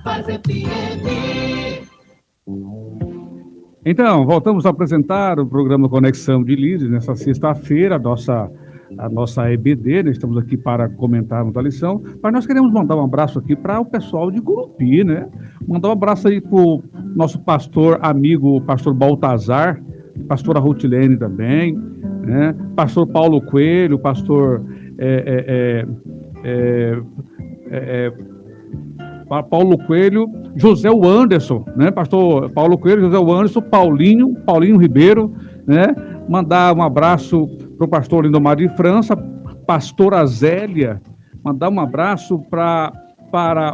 Paz FM. Então, voltamos a apresentar o programa Conexão de Líderes nessa sexta-feira, a nossa EBD, né? Estamos aqui para comentarmos a lição, mas nós queremos mandar um abraço aqui para o pessoal de Gurupi, né? Mandar um abraço aí para o nosso pastor amigo, o pastor Baltazar, pastora Rutilene também, né? Pastor Paulo Coelho, pastor Paulo Coelho, José Anderson, né? Pastor Paulo Coelho, José Anderson, Paulinho Ribeiro, né? Mandar um abraço para o pastor Lindomar de França, pastora Zélia, mandar um abraço para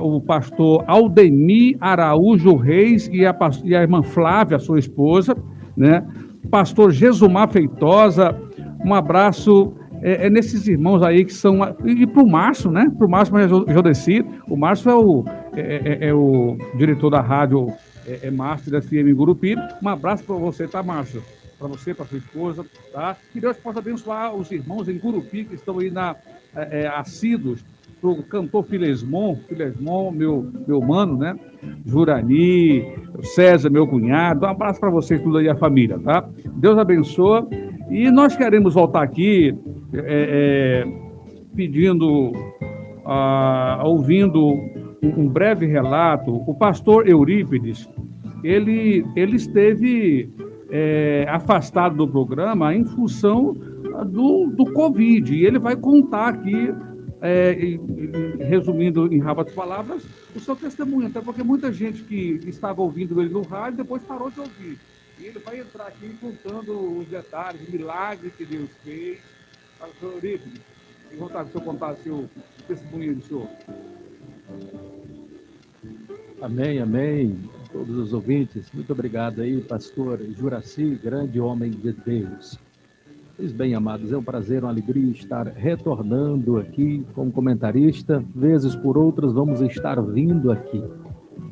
o pastor Aldemir Araújo Reis e a irmã Flávia, sua esposa, né? Pastor Jesumar Feitosa, um abraço nesses irmãos aí que são... E para o Márcio, né? Para o Márcio Jodeci. O Márcio é o diretor da rádio Márcio da FM Gurupi. Um abraço para você, tá, Márcio? Para você, para sua esposa, tá? Que Deus possa abençoar os irmãos em Gurupi que estão aí assíduos para o cantor Filesmon, meu mano, né? Jurani, César, meu cunhado. Um abraço para vocês, tudo aí, a família, tá? Deus abençoa. E nós queremos voltar aqui ouvindo um breve relato. O pastor Eurípides, ele esteve afastado do programa em função do Covid. E ele vai contar aqui, resumindo em rápidas palavras, o seu testemunho, até porque muita gente que estava ouvindo ele no rádio depois parou de ouvir. E ele vai entrar aqui contando os detalhes, o milagre que Deus fez. Pastor Eurípides, eu vou contar, se eu contar o testemunho do senhor. Amém. Todos os ouvintes, muito obrigado aí, pastor Juraci, grande homem de Deus. Vocês bem amados, é um prazer, uma alegria estar retornando aqui como comentarista. Vezes por outras vamos estar vindo aqui.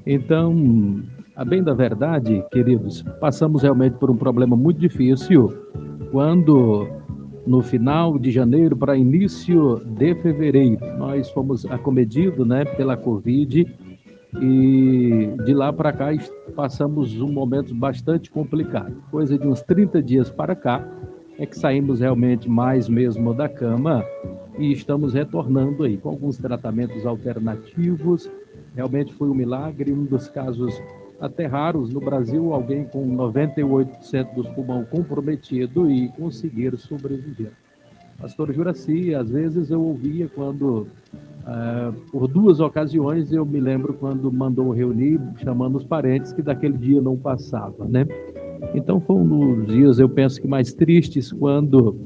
Então, a bem da verdade, queridos, passamos realmente por um problema muito difícil quando, no final de janeiro para início de fevereiro, nós fomos acometidos, né, pela Covid. E de lá para cá passamos um momento bastante complicado. Coisa de uns 30 dias para cá é que saímos realmente mais mesmo da cama e estamos retornando aí com alguns tratamentos alternativos. Realmente foi um milagre, um dos casos até raros no Brasil, alguém com 98% dos pulmões comprometido e conseguir sobreviver. Pastor Juraci, às vezes eu ouvia quando... por duas ocasiões eu me lembro quando mandou reunir, chamando os parentes, que daquele dia não passava, né? Então foi um dos dias, eu penso que mais tristes, quando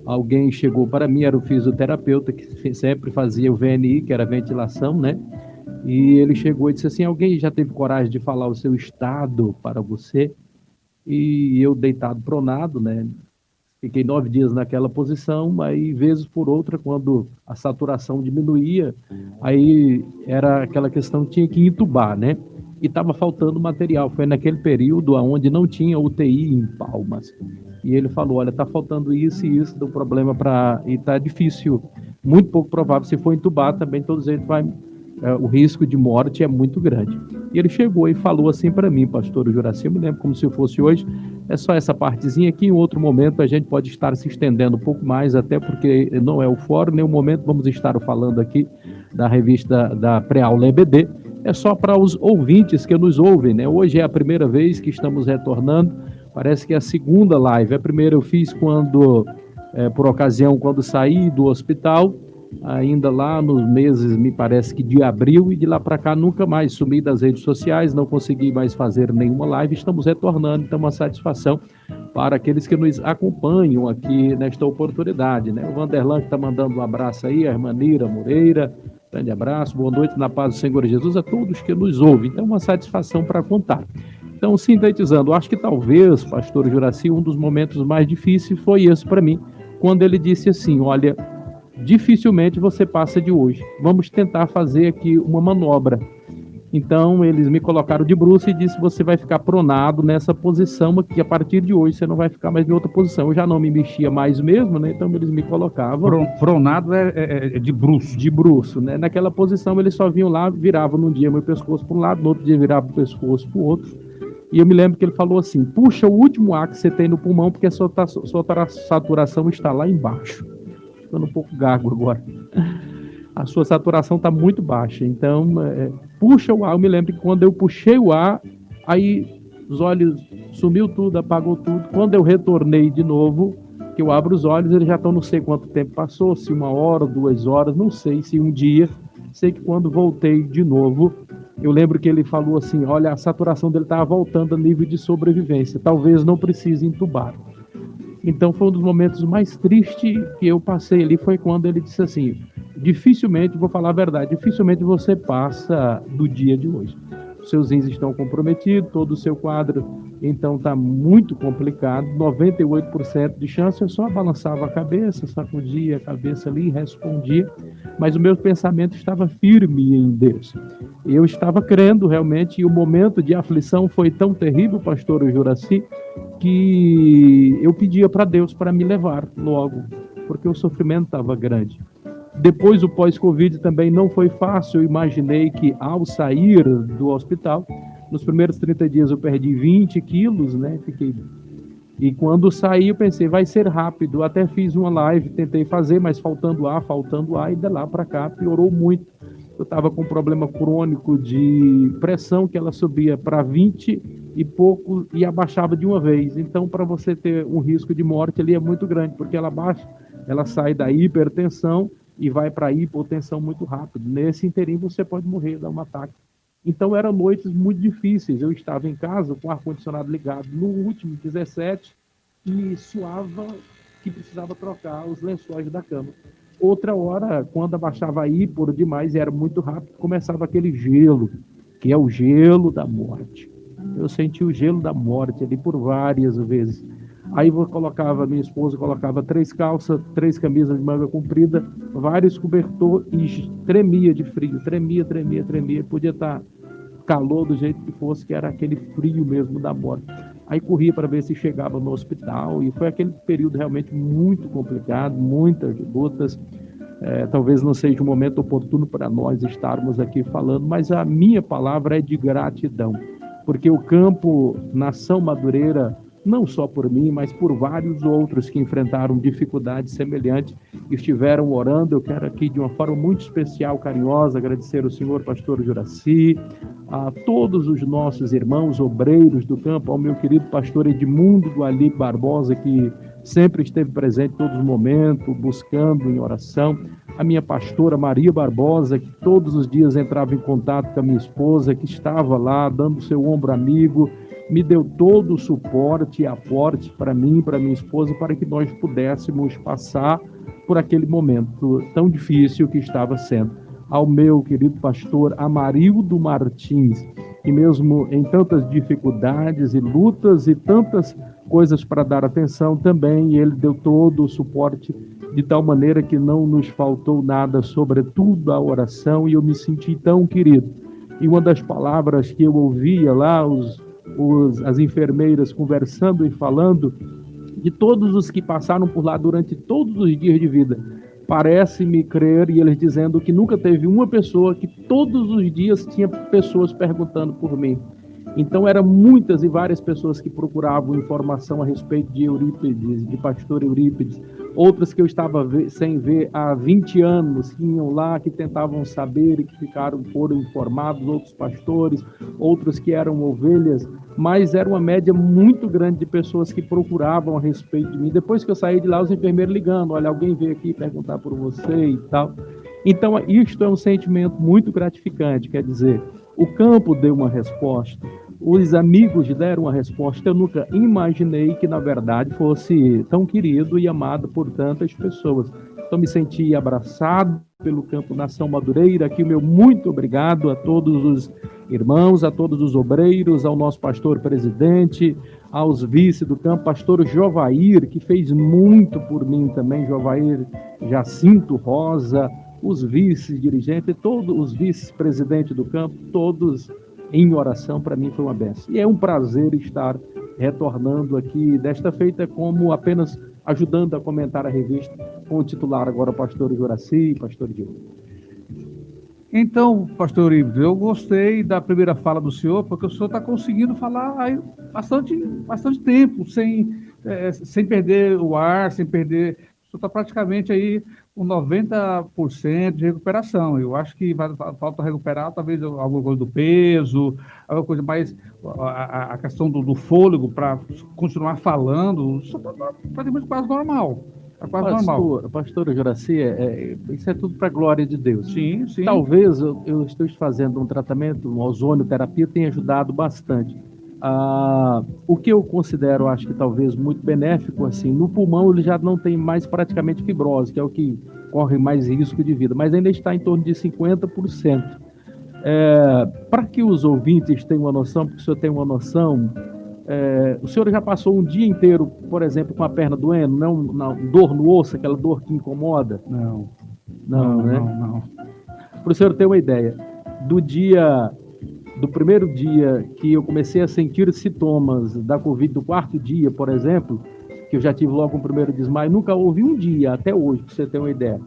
alguém chegou para mim, era o fisioterapeuta, que sempre fazia o VNI, que era ventilação, né? E ele chegou e disse assim: alguém já teve coragem de falar o seu estado para você? E eu deitado pronado, né? Fiquei 9 dias naquela posição, aí vezes por outra, quando a saturação diminuía, aí era aquela questão que tinha que entubar, né? E estava faltando material. Foi naquele período onde não tinha UTI em Palmas. E ele falou: olha, está faltando isso e isso, deu problema e está difícil, muito pouco provável. Se for entubar também, todos eles o risco de morte é muito grande. E ele chegou e falou assim para mim, pastor Juraci, eu me lembro como se fosse hoje, é só essa partezinha aqui, em outro momento a gente pode estar se estendendo um pouco mais, até porque não é o fórum, nem o momento vamos estar falando aqui da revista da pré-aula EBD, é só para os ouvintes que nos ouvem, né? Hoje é a primeira vez que estamos retornando, parece que é a segunda live. A primeira eu fiz por ocasião, quando saí do hospital, ainda lá nos meses, me parece que de abril, e de lá para cá nunca mais sumi das redes sociais, não consegui mais fazer nenhuma live. Estamos retornando, então uma satisfação para aqueles que nos acompanham aqui nesta oportunidade, né? O Vanderlan que está mandando um abraço aí, a irmã Nira Moreira, grande abraço, boa noite na paz do Senhor Jesus a todos que nos ouvem. Então uma satisfação para contar. Então, sintetizando, acho que talvez, pastor Juraci, um dos momentos mais difíceis foi esse para mim, quando ele disse assim: olha, dificilmente você passa de hoje. Vamos tentar fazer aqui uma manobra. Então, eles me colocaram de bruços e disse: você vai ficar pronado nessa posição aqui, a partir de hoje você não vai ficar mais em outra posição. Eu já não me mexia mais mesmo, né? Então eles me colocavam... Pronado é de bruço. De bruço, né? Naquela posição eles só vinham lá, viravam num dia meu pescoço para um lado, no outro dia virava o pescoço para o outro. E eu me lembro que ele falou assim: puxa o último ar que você tem no pulmão, porque a sua saturação está lá embaixo. Ficando um pouco gago agora. A sua saturação está muito baixa, então puxa o ar. Eu me lembro que quando eu puxei o ar, aí os olhos sumiu tudo, apagou tudo. Quando eu retornei de novo, que eu abro os olhos, eles já estão, não sei quanto tempo passou, se 1 hora, 2 horas, não sei, se um dia. Sei que quando voltei de novo, eu lembro que ele falou assim: olha, a saturação dele estava voltando a nível de sobrevivência, talvez não precise entubar. Então foi um dos momentos mais tristes que eu passei ali, foi quando ele disse assim: dificilmente, vou falar a verdade, dificilmente você passa do dia de hoje. Os seus rins estão comprometidos, todo o seu quadro, então está muito complicado, 98% de chance. Eu só balançava a cabeça, sacudia a cabeça ali e respondia, mas o meu pensamento estava firme em Deus. Eu estava crendo realmente, e o momento de aflição foi tão terrível, pastor Juraci, que eu pedia para Deus para me levar logo, porque o sofrimento estava grande. Depois, o pós-Covid também não foi fácil. Eu imaginei que, ao sair do hospital, nos primeiros 30 dias eu perdi 20 quilos, né? E quando saí, eu pensei: vai ser rápido. Até fiz uma live, tentei fazer, mas faltando ar, e de lá para cá piorou muito. Eu estava com um problema crônico de pressão, que ela subia para 20 e pouco e abaixava de uma vez. Então, para você ter um risco de morte ali é muito grande, porque ela baixa, ela sai da hipertensão e vai para a hipotensão muito rápido. Nesse interim você pode morrer, dar um ataque. Então eram noites muito difíceis. Eu estava em casa com o ar-condicionado ligado no último 17 e suava que precisava trocar os lençóis da cama. Outra hora, quando abaixava a hipo demais e era muito rápido, começava aquele gelo, que é o gelo da morte. Eu senti o gelo da morte ali por várias vezes. Aí minha esposa colocava 3 calças, 3 camisas de manga comprida, vários cobertores e tremia de frio, tremia. Podia estar calor do jeito que fosse, que era aquele frio mesmo da morte. Aí corria para ver se chegava no hospital, e foi aquele período realmente muito complicado, muitas lutas. Talvez não seja um momento oportuno para nós estarmos aqui falando, mas a minha palavra é de gratidão, porque o campo Nação Madureira, não só por mim, mas por vários outros que enfrentaram dificuldades semelhantes, estiveram orando. Eu quero aqui, de uma forma muito especial, carinhosa, agradecer ao senhor pastor Juraci, a todos os nossos irmãos obreiros do campo, ao meu querido pastor Edmundo do Ali Barbosa, que sempre esteve presente em todos os momentos, buscando em oração, a minha pastora Maria Barbosa, que todos os dias entrava em contato com a minha esposa, que estava lá, dando seu ombro amigo, me deu todo o suporte e aporte para mim, para minha esposa, para que nós pudéssemos passar por aquele momento tão difícil que estava sendo. Ao meu querido pastor Amarildo Martins, que mesmo em tantas dificuldades e lutas e tantas coisas para dar atenção, também ele deu todo o suporte, de tal maneira que não nos faltou nada, sobretudo a oração, e eu me senti tão querido. E uma das palavras que eu ouvia lá, as enfermeiras conversando e falando, de todos os que passaram por lá durante todos os dias de vida, parece-me crer, e eles dizendo que nunca teve uma pessoa, que todos os dias tinha pessoas perguntando por mim. Então eram muitas e várias pessoas que procuravam informação a respeito de Eurípides, de pastor Eurípides, outras que eu estava sem ver há 20 anos, que iam lá, que tentavam saber e que foram informados, outros pastores, outros que eram ovelhas, mas era uma média muito grande de pessoas que procuravam a respeito de mim. Depois que eu saí de lá, os enfermeiros ligando: olha, alguém veio aqui perguntar por você e tal. Então, isto é um sentimento muito gratificante, quer dizer, o campo deu uma resposta, os amigos deram uma resposta. Eu nunca imaginei que, na verdade, fosse tão querido e amado por tantas pessoas. Então, me senti abraçado pelo campo Nação Madureira. Aqui o meu muito obrigado a todos os irmãos, a todos os obreiros, ao nosso pastor presidente, aos vice do campo, pastor Jovair, que fez muito por mim também, Jovair Jacinto Rosa, os vice-dirigentes, todos os vice-presidentes do campo, todos em oração. Para mim foi uma benção. E é um prazer estar retornando aqui desta feita como apenas ajudando a comentar a revista com o titular agora, pastor Juraci e pastor Diogo. Então, pastor Ives, eu gostei da primeira fala do senhor, porque o senhor está conseguindo falar aí bastante tempo, sem perder o ar, sem perder... O senhor está praticamente aí com 90% de recuperação. Eu acho que falta recuperar talvez alguma coisa do peso, alguma coisa mais... A questão do fôlego para continuar falando. O senhor está praticamente quase normal. Pastor Juraci, isso é tudo para a glória de Deus. Sim, sim. Talvez eu esteja fazendo um tratamento, uma ozonioterapia, tenha ajudado bastante. O que eu considero, acho que talvez muito benéfico, assim, no pulmão ele já não tem mais praticamente fibrose, que é o que corre mais risco de vida, mas ainda está em torno de 50%. Para que os ouvintes tenham uma noção, porque o senhor tem uma noção... o senhor já passou um dia inteiro, por exemplo, com a perna doendo, não dor no osso, aquela dor que incomoda? Não. Para o senhor ter uma ideia, do primeiro dia que eu comecei a sentir sintomas da Covid, do quarto dia, por exemplo, que eu já tive logo um primeiro desmaio, nunca houve um dia, até hoje, para você ter uma ideia,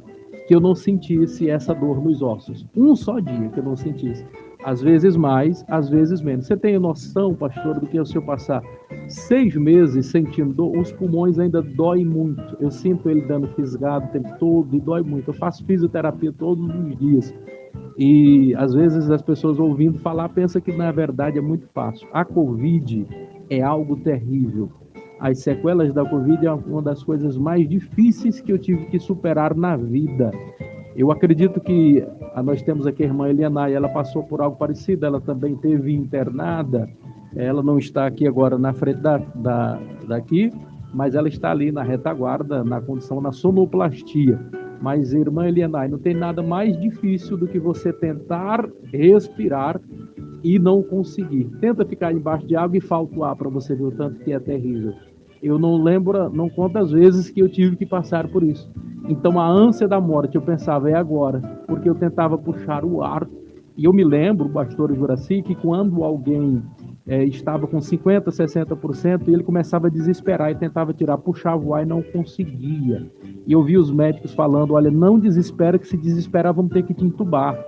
que eu não sentisse essa dor nos ossos. Um só dia que eu não sentisse. Às vezes mais, às vezes menos. Você tem noção, pastor, do que é o senhor passar 6 meses sentindo dor? Os pulmões ainda doem muito. Eu sinto ele dando fisgado o tempo todo e dói muito. Eu faço fisioterapia todos os dias. E às vezes as pessoas ouvindo falar pensam que na verdade é muito fácil. A Covid é algo terrível. As sequelas da Covid é uma das coisas mais difíceis que eu tive que superar na vida. Eu acredito que nós temos aqui a irmã Eliana, e ela passou por algo parecido, ela também teve internada, ela não está aqui agora na frente daqui, mas ela está ali na retaguarda, na condição, na sonoplastia. Mas, irmã Eliana, não tem nada mais difícil do que você tentar respirar e não conseguir. Tenta ficar embaixo de água e falta o ar para você ver o tanto que é terrível. Eu não lembro, não conto as vezes que eu tive que passar por isso. Então a ânsia da morte, eu pensava, é agora, porque eu tentava puxar o ar. E eu me lembro, pastor Juraci, que quando alguém estava com 50%, 60%, ele começava a desesperar e tentava puxava o ar e não conseguia. E eu vi os médicos falando, olha, não desespera, que se desesperar vamos ter que te entubar.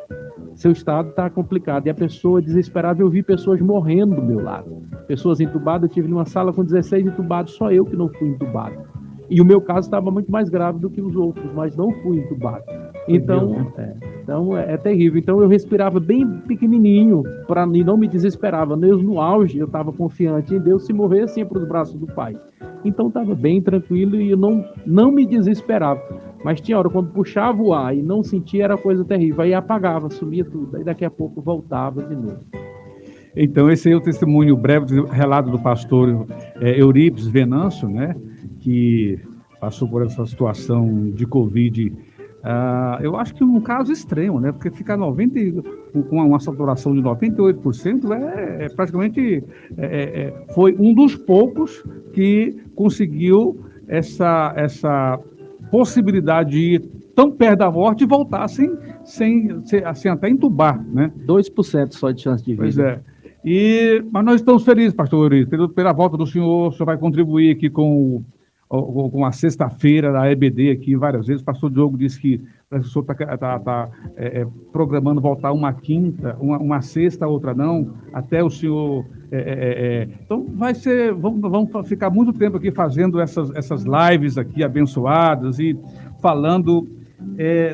Seu estado está complicado. E a pessoa desesperava, eu vi pessoas morrendo do meu lado. Pessoas entubadas, eu estive numa sala com 16 entubados, só eu que não fui entubado. E o meu caso estava muito mais grave do que os outros, mas não fui entubado. Então é terrível. Então eu respirava bem pequenininho e não me desesperava. Mesmo no auge, eu estava confiante em Deus. Se morrer, assim, para os braços do Pai. Então estava bem tranquilo e eu não me desesperava. Mas tinha hora, quando puxava o ar e não sentia, era coisa terrível. Aí apagava, sumia tudo. Aí daqui a pouco voltava de novo. Então esse aí é o testemunho breve, relato do pastor Eurípides Venâncio, né? Que passou por essa situação de Covid. Eu acho que um caso extremo, né? Porque ficar com uma saturação de 98% praticamente foi um dos poucos que conseguiu essa possibilidade de ir tão perto da morte e voltar sem até entubar, né? 2% só de chance de vida. Pois é. Mas nós estamos felizes, pastor Eurípides, pela volta do senhor. O senhor vai contribuir aqui com a sexta-feira da EBD aqui várias vezes. O pastor Diogo disse que o senhor está programando voltar uma quinta, uma sexta, outra não, até o senhor... Então vamos ficar muito tempo aqui fazendo essas lives aqui abençoadas e falando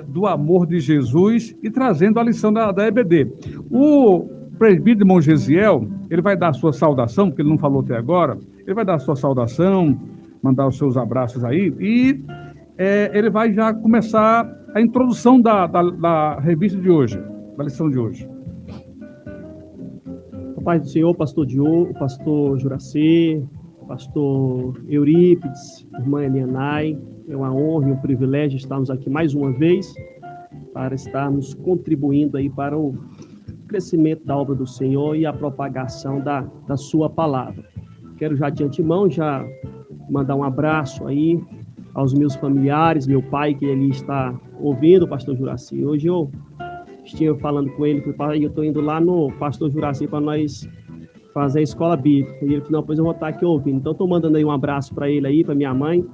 do amor de Jesus e trazendo a lição da EBD. O presbítero irmão Gesiel, ele vai dar a sua saudação, porque ele não falou até agora, ele vai dar a sua saudação, mandar os seus abraços aí, e ele vai já começar a introdução da revista de hoje, da lição de hoje. A paz do Senhor, pastor Diogo, pastor Juraci, pastor Eurípides, irmã Elianai, é uma honra e um privilégio estarmos aqui mais uma vez para estarmos contribuindo aí para o crescimento da obra do Senhor e a propagação da sua palavra. Quero já de antemão mandar um abraço aí aos meus familiares, meu pai, que ali está ouvindo o pastor Juraci. Hoje eu estive falando com ele, que eu estou indo lá no pastor Juraci para nós fazer a escola bíblica. E ele falou, não, pois eu vou estar aqui ouvindo. Então, estou mandando aí um abraço para ele aí, para minha mãe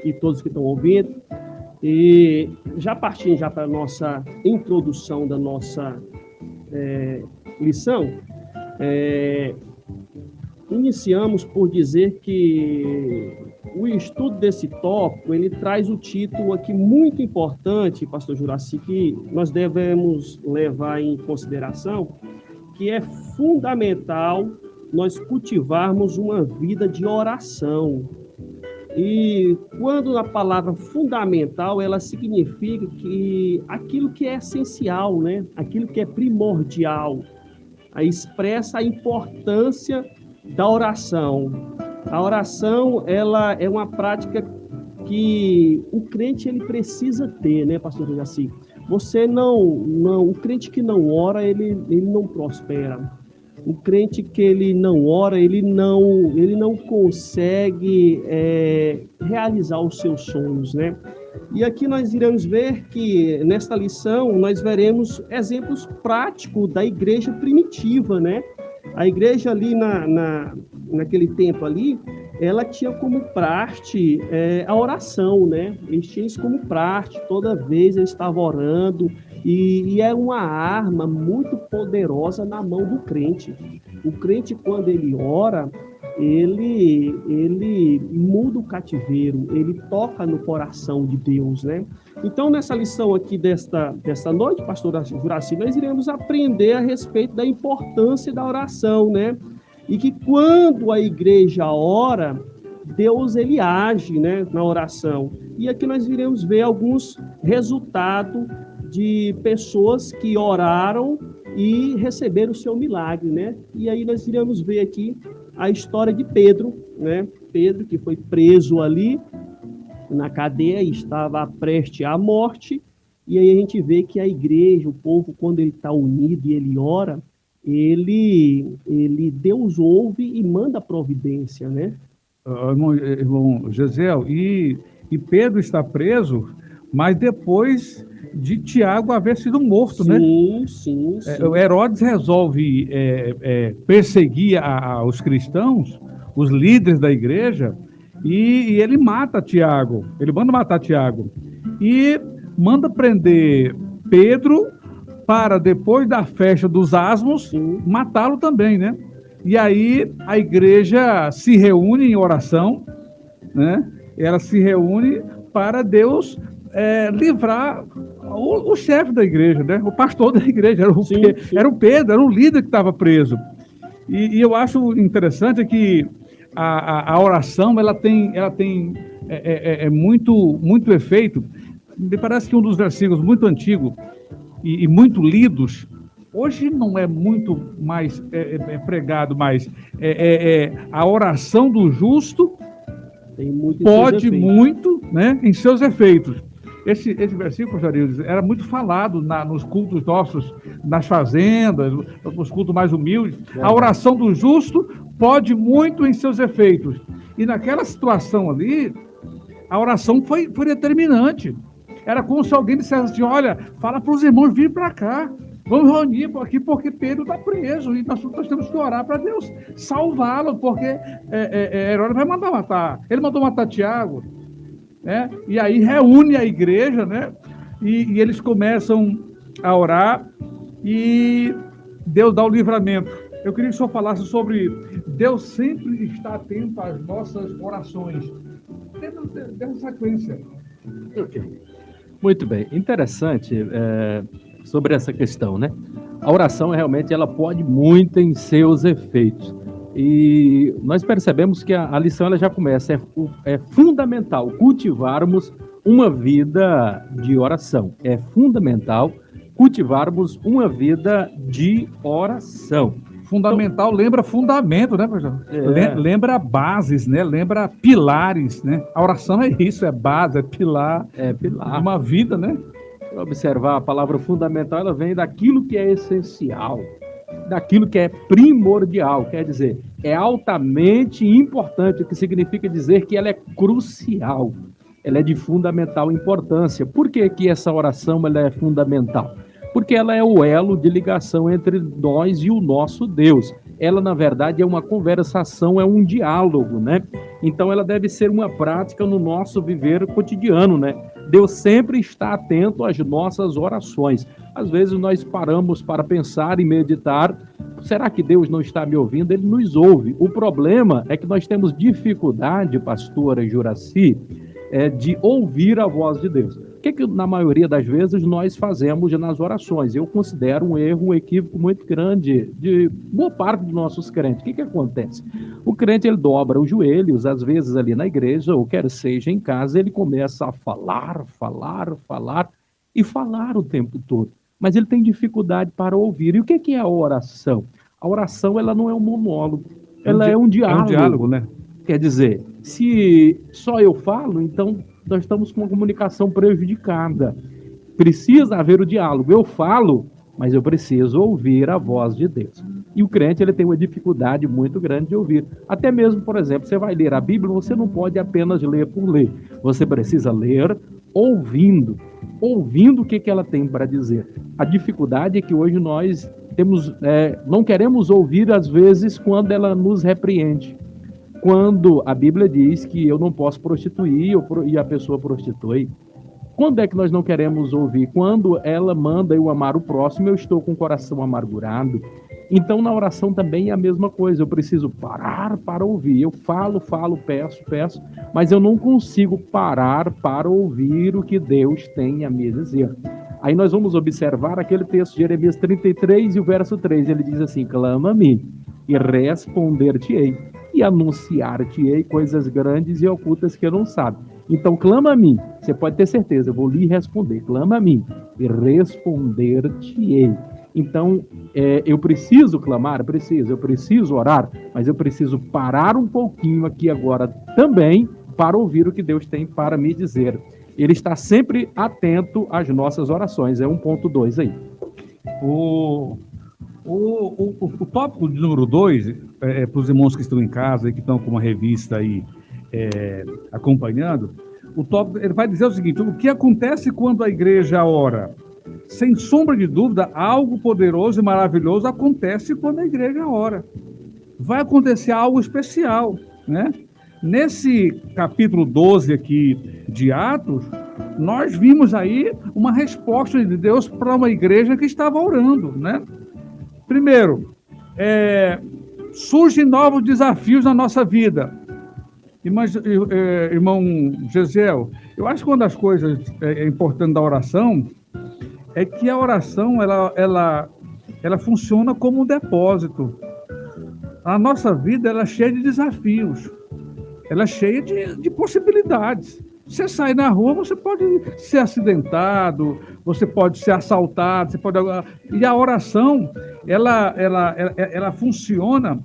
e todos que estão ouvindo. E já partindo já para a nossa introdução da nossa lição, iniciamos por dizer que o estudo desse tópico, ele traz o título aqui muito importante, pastor Juraci, que nós devemos levar em consideração, que é fundamental nós cultivarmos uma vida de oração. E quando a palavra fundamental, ela significa que aquilo que é essencial, né? Aquilo que é primordial, expressa a importância da oração. A oração, ela é uma prática que o crente ele precisa ter, né, pastor Jaci? O crente que não ora, ele não prospera. O crente que ele não ora, ele não consegue realizar os seus sonhos, né? E aqui nós iremos ver que, nesta lição, nós veremos exemplos práticos da igreja primitiva, né? A igreja ali naquele tempo ali, ela tinha como praxe a oração, né? Eles tinham isso como praxe, toda vez eles estavam orando, e é uma arma muito poderosa na mão do crente. O crente, quando ele ora, ele muda o cativeiro, ele toca no coração de Deus, né? Então, nessa lição aqui desta noite, pastor Juraci, nós iremos aprender a respeito da importância da oração, né? E que quando a igreja ora, Deus, ele age, né, na oração. E aqui nós iremos ver alguns resultados de pessoas que oraram e receberam o seu milagre, né? E aí nós iremos ver aqui a história de Pedro, né? Pedro, que foi preso ali na cadeia e estava prestes à morte. E aí a gente vê que a igreja, o povo, quando ele está unido e ele ora, Deus ouve e manda providência, né? Irmão Gesiel, e Pedro está preso, mas depois de Tiago haver sido morto, né? Sim. Herodes resolve perseguir os cristãos, os líderes da igreja, e ele mata Tiago, ele manda matar Tiago, e manda prender Pedro para, depois da festa dos asmos, matá-lo também, né? E aí a igreja se reúne em oração, né? Ela se reúne para Deus livrar o chefe da igreja, né? O pastor da igreja, era o Pedro, era o líder que estava preso. E eu acho interessante que a oração ela tem muito efeito. Me parece que um dos versículos muito antigos e muito lidos, hoje não é muito mais pregado, mas a oração do justo pode muito, né, em seus efeitos. Esse versículo, Jarildes, era muito falado nos cultos nossos, nas fazendas, nos cultos mais humildes. A oração do justo pode muito em seus efeitos. E naquela situação ali, a oração foi determinante. Era como se alguém dissesse assim, olha, fala para os irmãos virem para cá. Vamos reunir aqui porque Pedro está preso e nós temos que orar para Deus salvá-lo, porque Herodes vai mandar matar. Ele mandou matar Tiago, né? E aí reúne a igreja, né? E eles começam a orar e Deus dá o livramento. Eu queria que o senhor falasse sobre Deus sempre está atento às nossas orações. Dentro dessa sequência. Ok. Muito bem. Interessante sobre essa questão, né? A oração realmente ela pode muito em seus efeitos. E nós percebemos que a lição ela já começa. É fundamental cultivarmos uma vida de oração. É fundamental cultivarmos uma vida de oração. Fundamental, então, lembra fundamento, né, pastor? Lembra bases, né? Lembra pilares, né? A oração é isso, é base, é pilar. É pilar. Uma vida, né? Observar a palavra fundamental, ela vem daquilo que é essencial, daquilo que é primordial, quer dizer, é altamente importante, o que significa dizer que ela é crucial. ela é de fundamental importância. Por que que essa oração ela é fundamental? Porque ela é o elo de ligação entre nós e o nosso Deus. Ela, na verdade, é uma conversação, é um diálogo, né? Então, ela deve ser uma prática no nosso viver cotidiano, né? Deus sempre está atento às nossas orações. Às vezes, nós paramos para pensar e meditar. Será que Deus não está me ouvindo? Ele nos ouve. O problema é que nós temos dificuldade, pastora Juraci, de ouvir a voz de Deus. O que na maioria das vezes nós fazemos nas orações? Eu considero um erro, um equívoco muito grande de boa parte dos nossos crentes. O que acontece? O crente, ele dobra os joelhos, às vezes ali na igreja, ou quer seja em casa, ele começa a falar e falar o tempo todo. Mas ele tem dificuldade para ouvir. E o que é a oração? A oração, ela não é um monólogo, ela é um diálogo. É um diálogo, né? Quer dizer, se só eu falo, então nós estamos com uma comunicação prejudicada. Precisa haver o diálogo. Eu falo, mas eu preciso ouvir a voz de Deus. E o crente, ele tem uma dificuldade muito grande de ouvir. Até mesmo, por exemplo, você vai ler a Bíblia, você não pode apenas ler por ler. Você precisa ler ouvindo o que ela tem para dizer. A dificuldade é que hoje nós não queremos ouvir, às vezes, quando ela nos repreende. Quando a Bíblia diz que eu não posso prostituir e a pessoa prostitui. Quando é que nós não queremos ouvir? Quando ela manda eu amar o próximo, eu estou com o coração amargurado. Então, na oração também é a mesma coisa. Eu preciso parar para ouvir. Eu falo, peço, mas eu não consigo parar para ouvir o que Deus tem a me dizer. Aí nós vamos observar aquele texto de Jeremias 33 e o verso 3. Ele diz assim: clama-me e responder-te-ei, e anunciar-te-ei coisas grandes e ocultas que eu não sabe. Então, clama a mim, você pode ter certeza, eu vou lhe responder. Clama a mim e responder-te-ei. Então, eu preciso clamar, eu preciso orar, mas eu preciso parar um pouquinho aqui agora também para ouvir o que Deus tem para me dizer. Ele está sempre atento às nossas orações. É 1.2 aí. O tópico de número 2, para os irmãos que estão em casa e que estão com uma revista aí acompanhando, o tópico, ele vai dizer o seguinte: o que acontece quando a igreja ora? Sem sombra de dúvida, algo poderoso e maravilhoso acontece quando a igreja ora. Vai acontecer algo especial, né? Nesse capítulo 12 aqui de Atos, nós vimos aí uma resposta de Deus para uma igreja que estava orando, né? Primeiro, surgem novos desafios na nossa vida. Irmão Gesiel, eu acho que uma das coisas importantes da oração é que a oração ela funciona como um depósito. A nossa vida ela é cheia de desafios, ela é cheia de possibilidades. Você sai na rua, você pode ser acidentado, você pode ser assaltado, e a oração ela funciona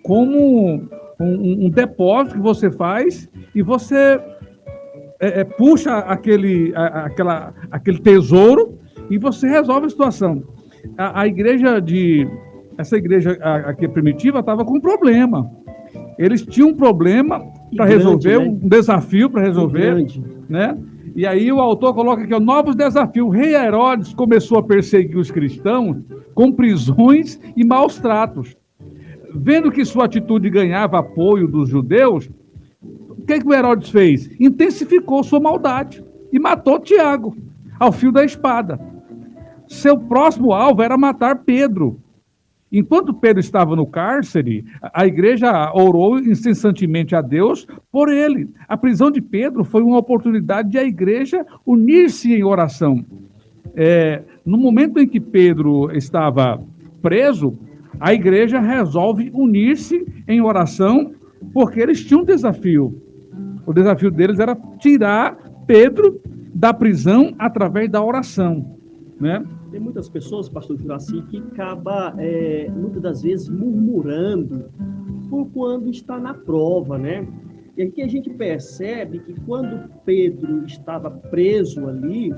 como um depósito que você faz e você puxa aquele tesouro e você resolve a situação. Essa igreja aqui primitiva estava com um problema. Eles tinham um problema para resolver, né? Um desafio para resolver, né? E aí o autor coloca aqui, novos desafios. O rei Herodes começou a perseguir os cristãos com prisões e maus tratos. Vendo que sua atitude ganhava apoio dos judeus, o que o Herodes fez? Intensificou sua maldade e matou Tiago ao fio da espada. Seu próximo alvo era matar Pedro. Enquanto Pedro estava no cárcere, a igreja orou incessantemente a Deus por ele. A prisão de Pedro foi uma oportunidade de a igreja unir-se em oração. No momento em que Pedro estava preso, a igreja resolve unir-se em oração, porque eles tinham um desafio. O desafio deles era tirar Pedro da prisão através da oração, né? Tem muitas pessoas, pastor Juraci, que acaba, muitas das vezes, murmurando por quando está na prova, né? E aqui a gente percebe que quando Pedro estava preso ali,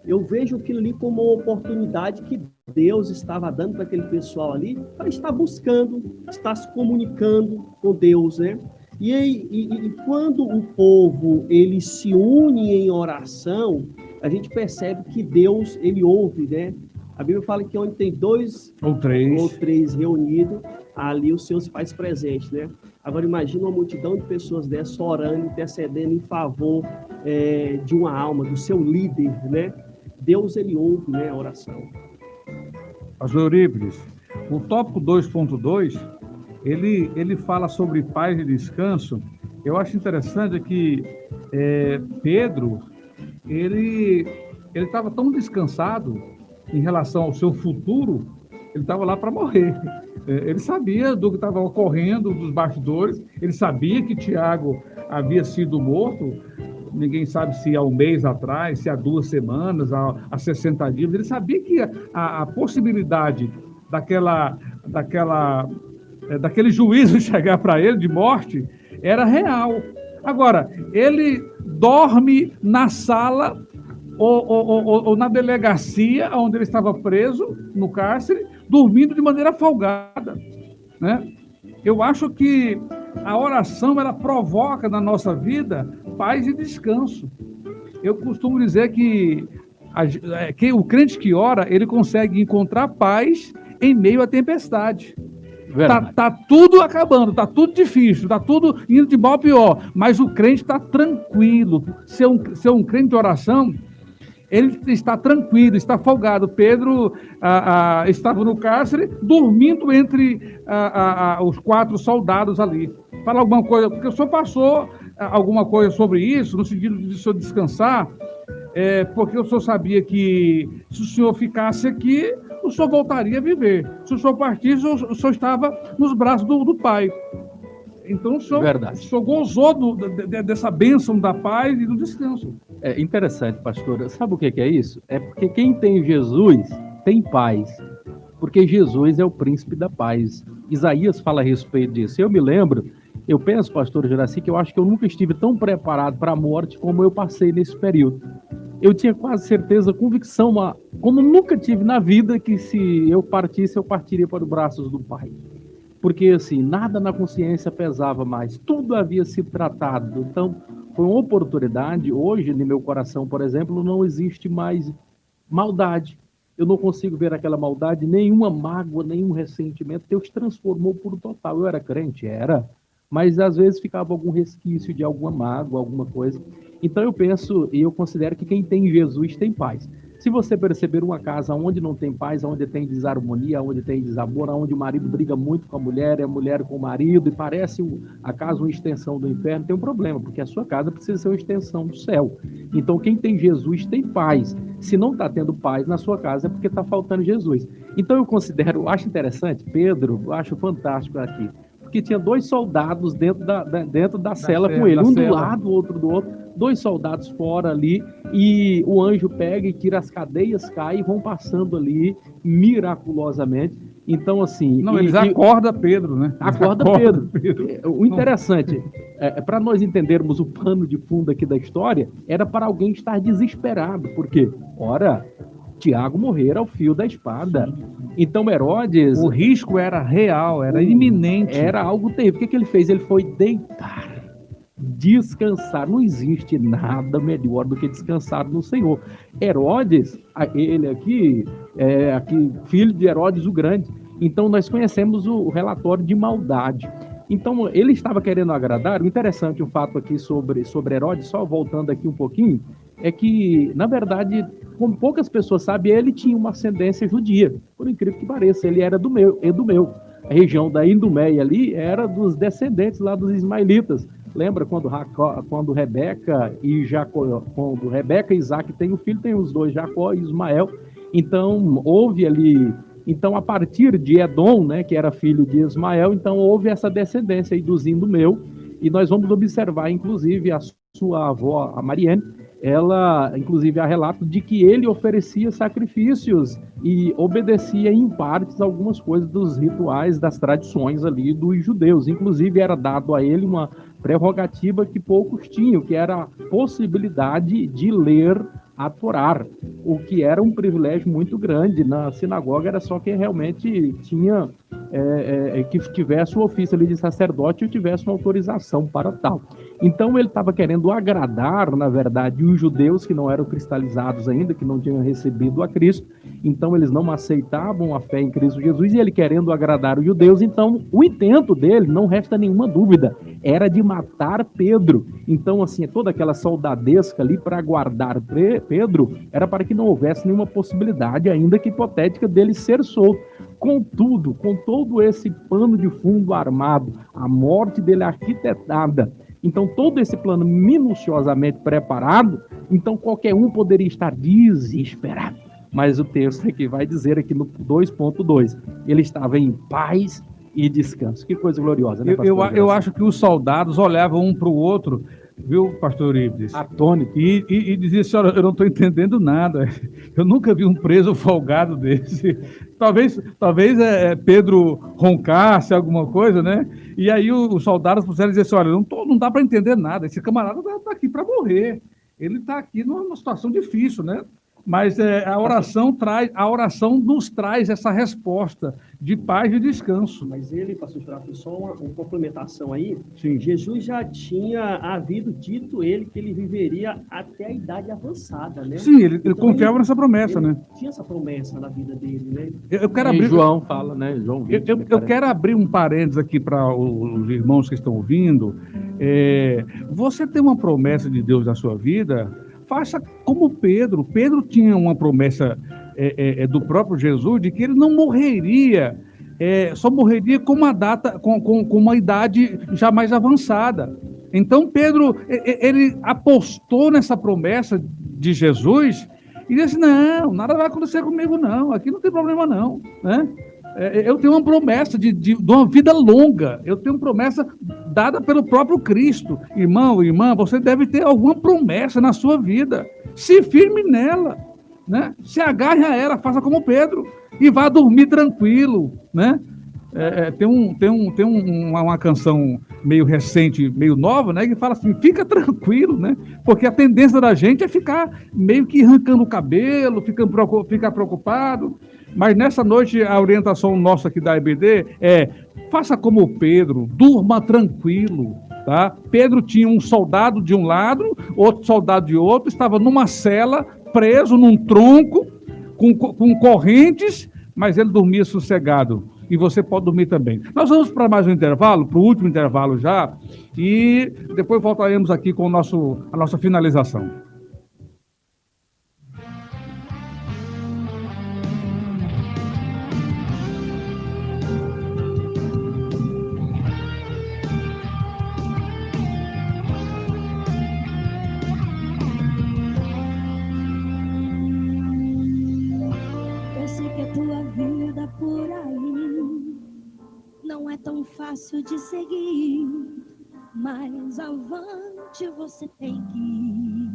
eu vejo aquilo ali como uma oportunidade que Deus estava dando para aquele pessoal ali, para estar buscando, estar se comunicando com Deus, né? E quando o povo ele se une em oração, a gente percebe que Deus ele ouve, né? A Bíblia fala que onde tem dois Ou três. reunidos, ali o Senhor se faz presente, né? Agora imagina uma multidão de pessoas dessas orando, intercedendo em favor de uma alma, do seu líder, né? Deus ele ouve, né, a oração. Pastor Eurípides, o tópico 2.2, ele fala sobre paz e descanso. Eu acho interessante que Pedro, ele estava tão descansado em relação ao seu futuro, ele estava lá para morrer. Ele sabia do que estava ocorrendo, dos bastidores, ele sabia que Tiago havia sido morto, ninguém sabe se há um mês atrás, se há 2 semanas, há 60 dias, ele sabia que a possibilidade daquele juízo chegar para ele de morte era real. Agora, ele dorme na sala ou na delegacia onde ele estava preso, no cárcere, dormindo de maneira folgada, né? Eu acho que a oração, ela provoca na nossa vida paz e descanso. Eu costumo dizer que o crente que ora, ele consegue encontrar paz em meio à tempestade. Tá tudo acabando, tá tudo difícil, tá tudo indo de mal a pior, mas o crente está tranquilo. Ser um crente de oração, ele está tranquilo, está folgado. Pedro estava no cárcere, dormindo entre os 4 soldados ali. Fala alguma coisa, porque o senhor passou alguma coisa sobre isso, no sentido de o senhor descansar, porque o senhor sabia que se o senhor ficasse aqui, o senhor voltaria a viver. Se o senhor partisse, o senhor estava nos braços do Pai. Então o senhor gozou dessa bênção da paz e do descanso. É interessante, pastor. Sabe o que é isso? É porque quem tem Jesus tem paz. Porque Jesus é o príncipe da paz. Isaías fala a respeito disso. Eu penso, pastor Juraci, que eu acho que eu nunca estive tão preparado para a morte como eu passei nesse período. Eu tinha quase certeza, convicção, como nunca tive na vida, que se eu partisse, eu partiria para os braços do Pai. Porque, assim, nada na consciência pesava mais. Tudo havia sido tratado. Então, foi uma oportunidade. Hoje, no meu coração, por exemplo, não existe mais maldade. Eu não consigo ver aquela maldade, nenhuma mágoa, nenhum ressentimento. Deus transformou por total. Eu era crente? Era. Mas, às vezes, ficava algum resquício de alguma mágoa, alguma coisa. Então, eu penso e eu considero que quem tem Jesus tem paz. Se você perceber uma casa onde não tem paz, onde tem desarmonia, onde tem desamor, onde o marido briga muito com a mulher com o marido, e parece a casa uma extensão do inferno, tem um problema, porque a sua casa precisa ser uma extensão do céu. Então, quem tem Jesus tem paz. Se não está tendo paz na sua casa, é porque está faltando Jesus. Então, eu acho interessante, Pedro, eu acho fantástico aqui, porque tinha 2 soldados dentro da cela com ele, um do lado, o outro do outro, 2 soldados fora ali, e o anjo pega e tira as cadeias, cai e vão passando ali miraculosamente. Então, assim... Não, eles acordam Pedro, né? Acorda Pedro. O interessante, para nós entendermos o pano de fundo aqui da história, era para alguém estar desesperado, porque, ora, Tiago morrera ao fio da espada. Então, Herodes... O risco era real, era iminente. Era algo terrível. O que ele fez? Ele foi deitar, descansar. Não existe nada melhor do que descansar no Senhor. Herodes, ele aqui, filho de Herodes o Grande. Então, nós conhecemos o relatório de maldade. Então, ele estava querendo agradar. O interessante, um fato aqui sobre Herodes, só voltando aqui um pouquinho, é que, na verdade, como poucas pessoas sabem, ele tinha uma ascendência judia. Por incrível que pareça, ele era Edumeu. A região da Idumeia ali era dos descendentes lá dos ismaelitas. Lembra quando Rebeca e Jacó, quando Rebeca e Isaac têm um filho, tem os 2, Jacó e Ismael. Então, houve ali... Então, a partir de Edom, né, que era filho de Ismael, então houve essa descendência aí dos Idumeu, e nós vamos observar, inclusive, a sua avó, a Mariane, ela, inclusive, há relato de que ele oferecia sacrifícios e obedecia em partes algumas coisas dos rituais, das tradições ali dos judeus. Inclusive, era dado a ele uma prerrogativa que poucos tinham, que era a possibilidade de ler a Torá, o que era um privilégio muito grande. Na sinagoga era só quem realmente tinha que tivesse o ofício ali de sacerdote ou tivesse uma autorização para tal. Então ele estava querendo agradar, na verdade, os judeus que não eram cristalizados ainda, que não tinham recebido a Cristo. Então eles não aceitavam a fé em Cristo Jesus, e ele querendo agradar os judeus. Então o intento dele, não resta nenhuma dúvida, era de matar Pedro. Então assim, toda aquela soldadesca ali para guardar Pedro era para que não houvesse nenhuma possibilidade, ainda que hipotética, dele ser solto. Contudo, com todo esse pano de fundo armado, a morte dele arquitetada, então todo esse plano minuciosamente preparado, então qualquer um poderia estar desesperado. Mas o texto aqui vai dizer aqui no 2.2, ele estava em paz e descanso. Que coisa gloriosa, né, pastor? Eu acho que os soldados olhavam um para o outro, viu, pastor Eurípides? Atônito. E dizia assim, olha, eu não estou entendendo nada. Eu nunca vi um preso folgado desse. Talvez Pedro roncasse alguma coisa, né? E aí os soldados puseram dizer assim, olha, não dá para entender nada. Esse camarada está aqui para morrer. Ele está aqui numa situação difícil, né? Mas a oração nos traz essa resposta de paz e descanso. Mas ele, pastor Juraci, só uma complementação aí. Sim. Jesus já tinha havido dito ele que ele viveria até a idade avançada, né? Sim, ele Então, confiava nessa promessa, ele né? tinha essa promessa na vida dele, né? Eu quero E abrir... João fala, né? João 20, Eu quero abrir um parênteses aqui para os irmãos que estão ouvindo. Você tem uma promessa de Deus na sua vida, faça como Pedro. Pedro tinha uma promessa do próprio Jesus de que ele não morreria, só morreria com uma idade já mais avançada. Então Pedro, ele apostou nessa promessa de Jesus e disse, não, nada vai acontecer comigo não, aqui não tem problema não, né? Eu tenho uma promessa de uma vida longa, eu tenho uma promessa dada pelo próprio Cristo. Irmão, irmã, você deve ter alguma promessa na sua vida, se firme nela, né? Se agarre a ela, faça como Pedro e vá dormir tranquilo, né? Tem uma canção meio recente, meio nova, né, que fala assim, fica tranquilo, né? Porque a tendência da gente é ficar meio que arrancando o cabelo, ficar preocupado. Mas nessa noite a orientação nossa aqui da EBD faça como Pedro, durma tranquilo, tá? Pedro tinha um soldado de um lado, outro soldado de outro, estava numa cela, preso num tronco, com correntes, mas ele dormia sossegado. E você pode dormir também. Nós vamos para mais um intervalo, para o último intervalo já, e depois voltaremos aqui com a nossa finalização. Tão fácil de seguir, mas avante você tem que ir.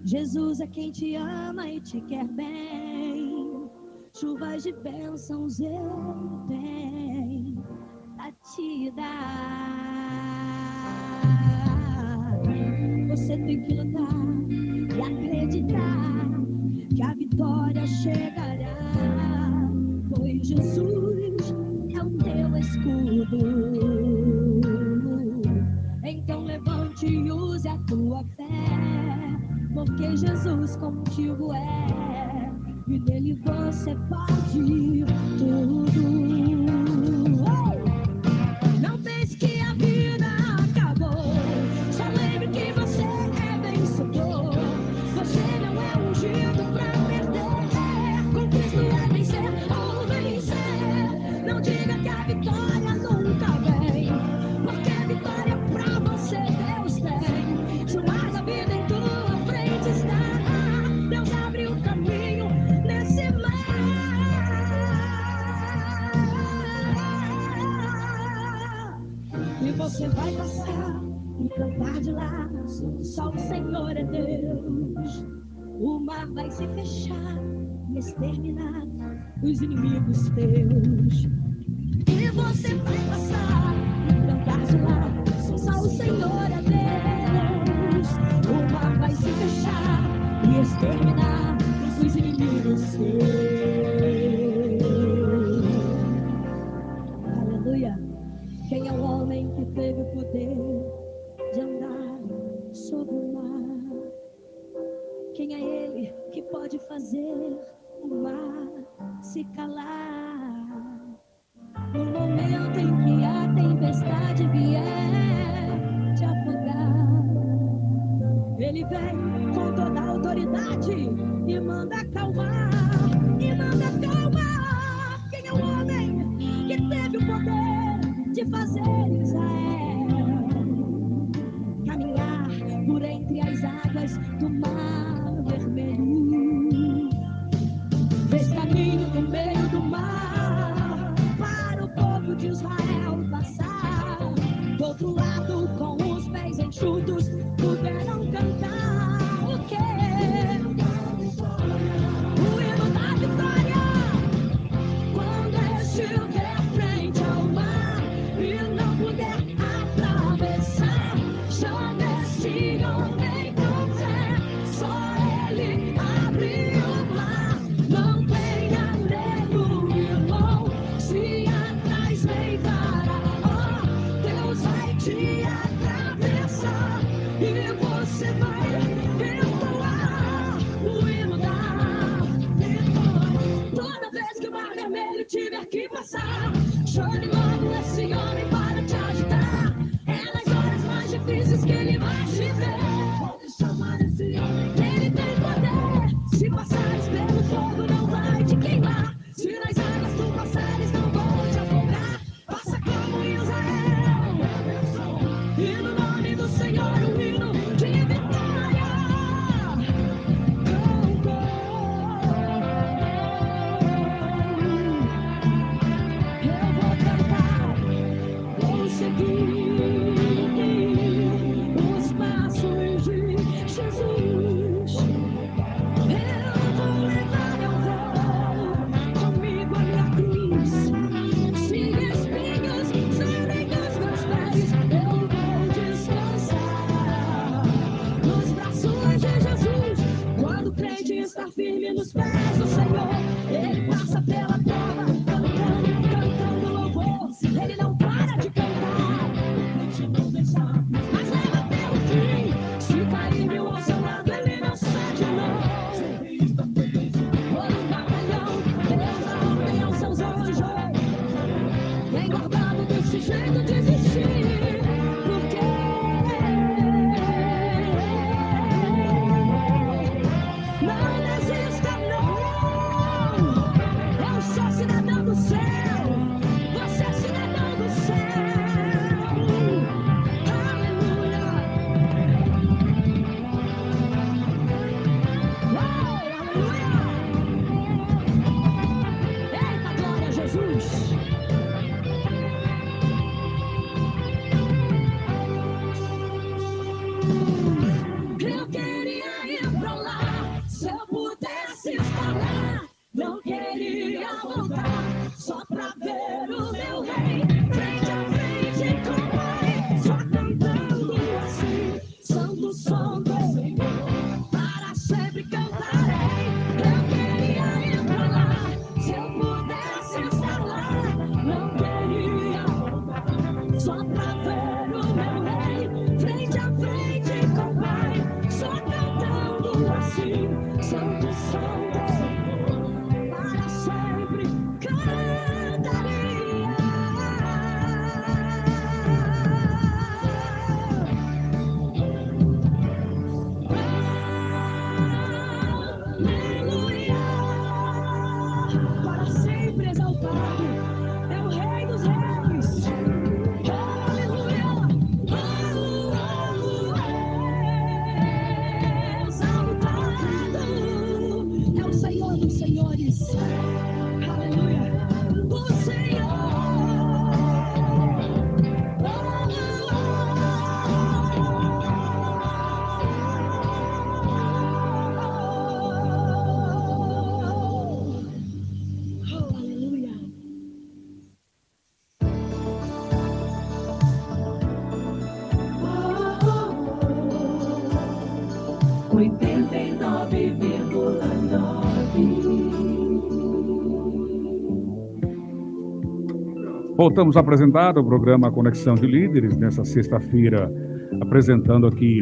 Jesus é quem te ama e te quer bem. Chuvas de bênçãos eu tenho a te dar. Você tem que lutar e acreditar que a vitória chegará. Pois Jesus é o teu escudo. Então levante e use a tua fé, porque Jesus contigo é, e nele você pode tudo. Não pense que a vida acabou, só lembre que você é vencedor. Você não é ungido pra perder, com Cristo é vencer. Não diga que a vitória nunca vem, porque a vitória pra você Deus tem. Se o mar da vida em tua frente está, Deus abre o caminho nesse mar. E você vai passar e cantar de lá, só o Senhor é Deus. O mar vai se fechar e exterminar os inimigos teus. E você vai passar e cantar de lá, só o Senhor é Deus. O mar vai se fechar e exterminar os inimigos teus. Quem é Ele que pode fazer o mar se calar? No momento em que a tempestade vier te afogar, Ele vem com toda a autoridade e manda acalmar, e manda acalmar. Quem é o homem que teve o poder de fazer Israel caminhar por entre as águas do mar vermelho? Fez caminho no meio do mar para o povo de Israel passar. Do outro lado, com os pés enxutos, puderam cantar o quê? O hino da vitória. Quando estiver frente ao mar e não puder atravessar, chama este homem com fé, só ele abre o mar. Não tenha medo, irmão, se atrás vem Faraó, Deus vai te atravessar e você vai revoar. O hino da vitória. Toda vez que o mar vermelho tiver que passar, chame logo esse homem para te ajudar. É nas horas mais difíceis que ele vai te ver. Pode chamar esse homem, ele tem poder. Se passares pelo fogo, não vai te queimar. Se nas águas tu passares, não vão te afogar. Faça como Israel, e no nome do Senhor o hino de vitória. Eu vou cantar, vou seguir os passos de Jesus. Eu vou levar meu voo, comigo a minha cruz. Se espinhos serem os meus pés, eu vou descansar nos braços de Jesus. Quando o crente está firme nos pés do Senhor, ele passa pela prova, cantando louvor. Ele não para de cantar, mas leva até o fim. Se cair mil ao seu lado, ele não cede não. Por um batalhão, Deus dá ordem aos seus anjos. Tem guardado desse jeito desistir, porque não desista não. Eu sou cidadão do céu, você é cidadão do céu. Aleluia. Aleluia. Eita, glória a Jesus. Eu queria ir pra lá, se eu pudesse estar lá. Não queria voltar, só pra ver o meu rei frente a frente com o Pai, só cantando assim, santo som do Senhor, para sempre cantarei. Eu queria ir pra lá, se eu pudesse estar lá. Não queria voltar, só pra ver o meu rei frente a frente com o Pai, só cantando assim, santo som do Senhor, para sempre cantaria. Aleluia. Para sempre exaltado é o Rei dos Reis. Aleluia. Exaltado é o Senhor dos Senhores. Aleluia. O Senhor. Oh, aleluia. 89,9. Voltamos a apresentar o programa Conexão de Líderes, nessa sexta-feira, apresentando aqui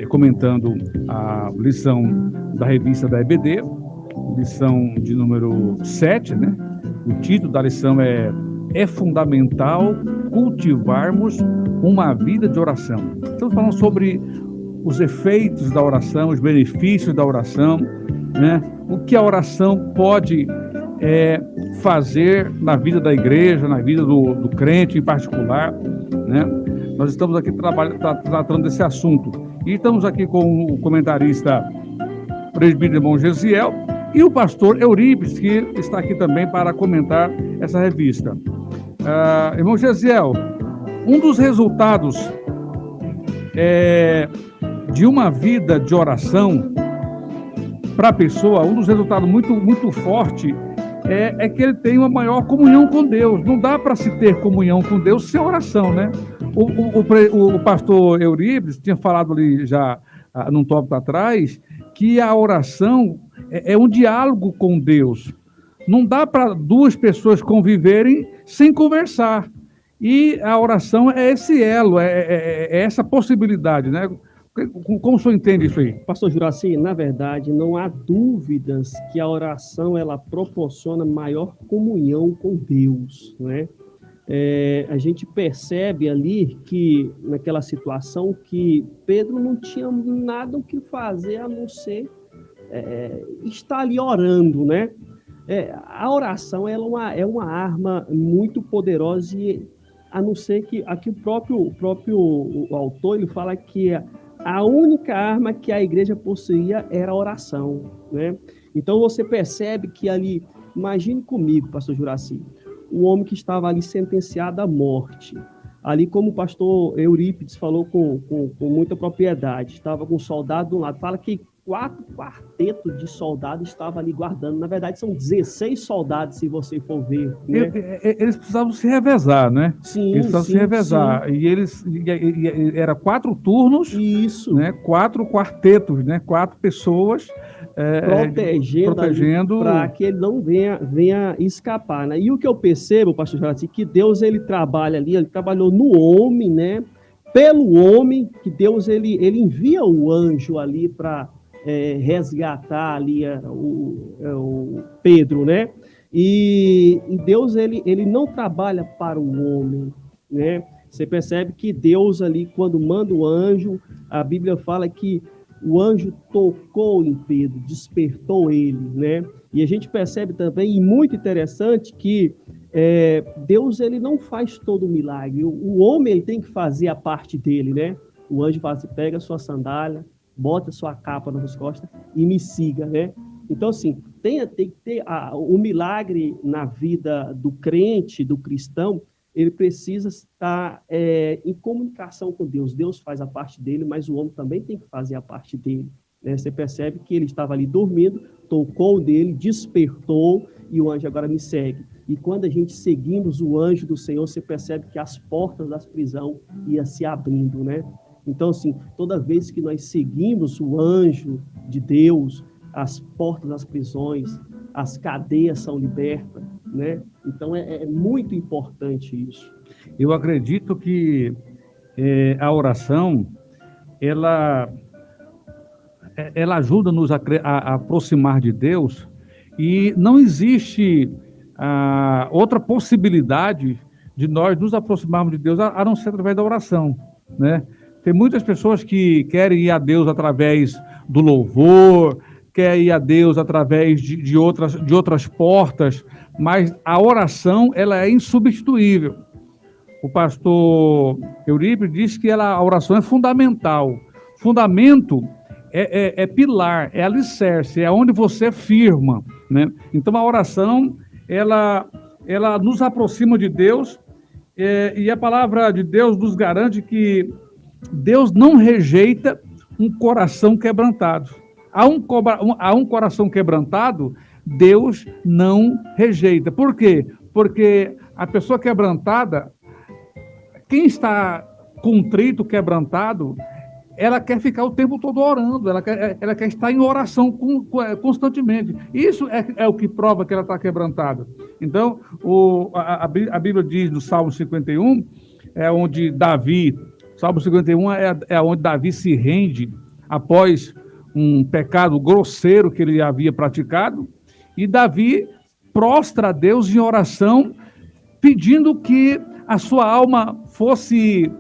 comentando a lição da revista da EBD, lição de número 7, né? O título da lição é fundamental cultivarmos uma vida de oração. Estamos falando sobre os efeitos da oração, os benefícios da oração, né? O que a oração pode fazer na vida da igreja, na vida do crente em particular, né? Nós estamos aqui tratando desse assunto. E estamos aqui com o comentarista presbítero irmão Gesiel e o pastor Eurípides, que está aqui também para comentar essa revista. Irmão Gesiel, um dos resultados de uma vida de oração para a pessoa, um dos resultados muito, muito forte é que ele tem uma maior comunhão com Deus. Não dá para se ter comunhão com Deus sem oração, né? O pastor Eurípides tinha falado ali já num tópico atrás que a oração é um diálogo com Deus. Não dá para duas pessoas conviverem sem conversar. E a oração é esse elo, é essa possibilidade, né? Como o senhor entende isso aí? Pastor Juraci, na verdade, não há dúvidas que a oração ela proporciona maior comunhão com Deus, né? A gente percebe ali que, naquela situação, que Pedro não tinha nada o que fazer a não ser estar ali orando, né? A oração ela é uma arma muito poderosa, e a não ser que aqui o próprio autor ele fala que a única arma que a igreja possuía era a oração, né? Então você percebe que ali, imagine comigo, pastor Juraci, um homem que estava ali sentenciado à morte, ali como o pastor Eurípides falou com muita propriedade, estava com um soldado de um lado, fala que 4 quartetos de soldados estavam ali guardando. Na verdade, são 16 soldados, se você for ver. Né? Eles precisavam se revezar, né? Sim, eles precisavam se revezar. Sim. E era 4 turnos, isso, né? 4 quartetos, né? 4 pessoas protegendo para que ele não venha escapar. Né? E o que eu percebo, pastor Juraci, que Deus ele trabalha ali, ele trabalhou no homem, né? Pelo homem, que Deus ele envia o anjo ali para resgatar ali o Pedro, né? E Deus ele não trabalha para o homem, né? Você percebe que Deus ali, quando manda o anjo, a Bíblia fala que o anjo tocou em Pedro, despertou ele, né? E a gente percebe também, e muito interessante, que Deus ele não faz todo o milagre. O homem ele tem que fazer a parte dele, né? O anjo fala assim, pega a sua sandália, bota a sua capa nas costas e me siga, né? Então, assim, tem que ter o milagre na vida do crente, do cristão, ele precisa estar em comunicação com Deus. Deus faz a parte dele, mas o homem também tem que fazer a parte dele. Né? Você percebe que ele estava ali dormindo, tocou nele, despertou, e o anjo agora me segue. E quando a gente seguimos o anjo do Senhor, você percebe que as portas da prisão iam se abrindo, né? Então, assim, toda vez que nós seguimos o anjo de Deus, as portas das prisões, as cadeias são libertas, né? Então, é muito importante isso. Eu acredito que a oração, ela ajuda-nos a aproximar de Deus, e não existe outra possibilidade de nós nos aproximarmos de Deus a não ser através da oração, né? Tem muitas pessoas que querem ir a Deus através do louvor, querem ir a Deus através de outras portas, mas a oração ela é insubstituível. O pastor Eurípides disse que a oração é fundamental. Fundamento é pilar, é alicerce, é onde você firma, né? Então a oração ela nos aproxima de Deus, e a palavra de Deus nos garante que Deus não rejeita um coração quebrantado. A um coração quebrantado, Deus não rejeita. Por quê? Porque a pessoa quebrantada, quem está contrito, quebrantado, ela quer ficar o tempo todo orando, ela quer estar em oração constantemente. Isso é o que prova que ela está quebrantada. Então, a Bíblia diz no Salmo 51, onde Davi Salmo 51 é onde Davi se rende após um pecado grosseiro que ele havia praticado, e Davi prostra a Deus em oração, pedindo que a sua alma fosse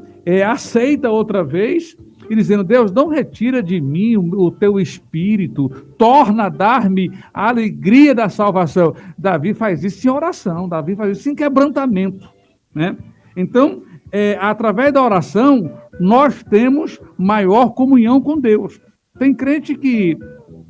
aceita outra vez, e dizendo: Deus, não retira de mim o teu espírito, torna a dar-me a alegria da salvação. Davi faz isso em oração, Davi faz isso em quebrantamento, né? Então, através da oração, nós temos maior comunhão com Deus. Tem crente que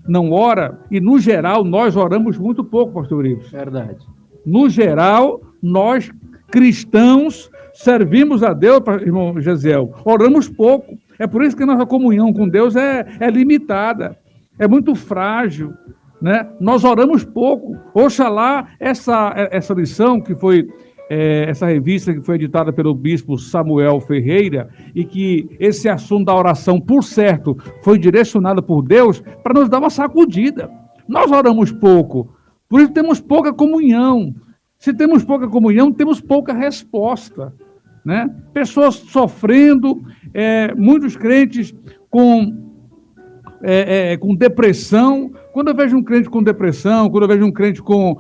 não ora, e no geral nós oramos muito pouco, pastor Ives. Verdade. No geral, nós cristãos servimos a Deus, irmão Gesiel, oramos pouco. É por isso que a nossa comunhão com Deus é limitada, é muito frágil, né? Nós oramos pouco. Oxalá essa lição que foi, essa revista que foi editada pelo bispo Samuel Ferreira, e que esse assunto da oração, por certo, foi direcionado por Deus para nos dar uma sacudida. Nós oramos pouco, por isso temos pouca comunhão. Se temos pouca comunhão, temos pouca resposta, né? Pessoas sofrendo, muitos crentes com depressão. Quando eu vejo um crente com depressão, quando eu vejo um crente com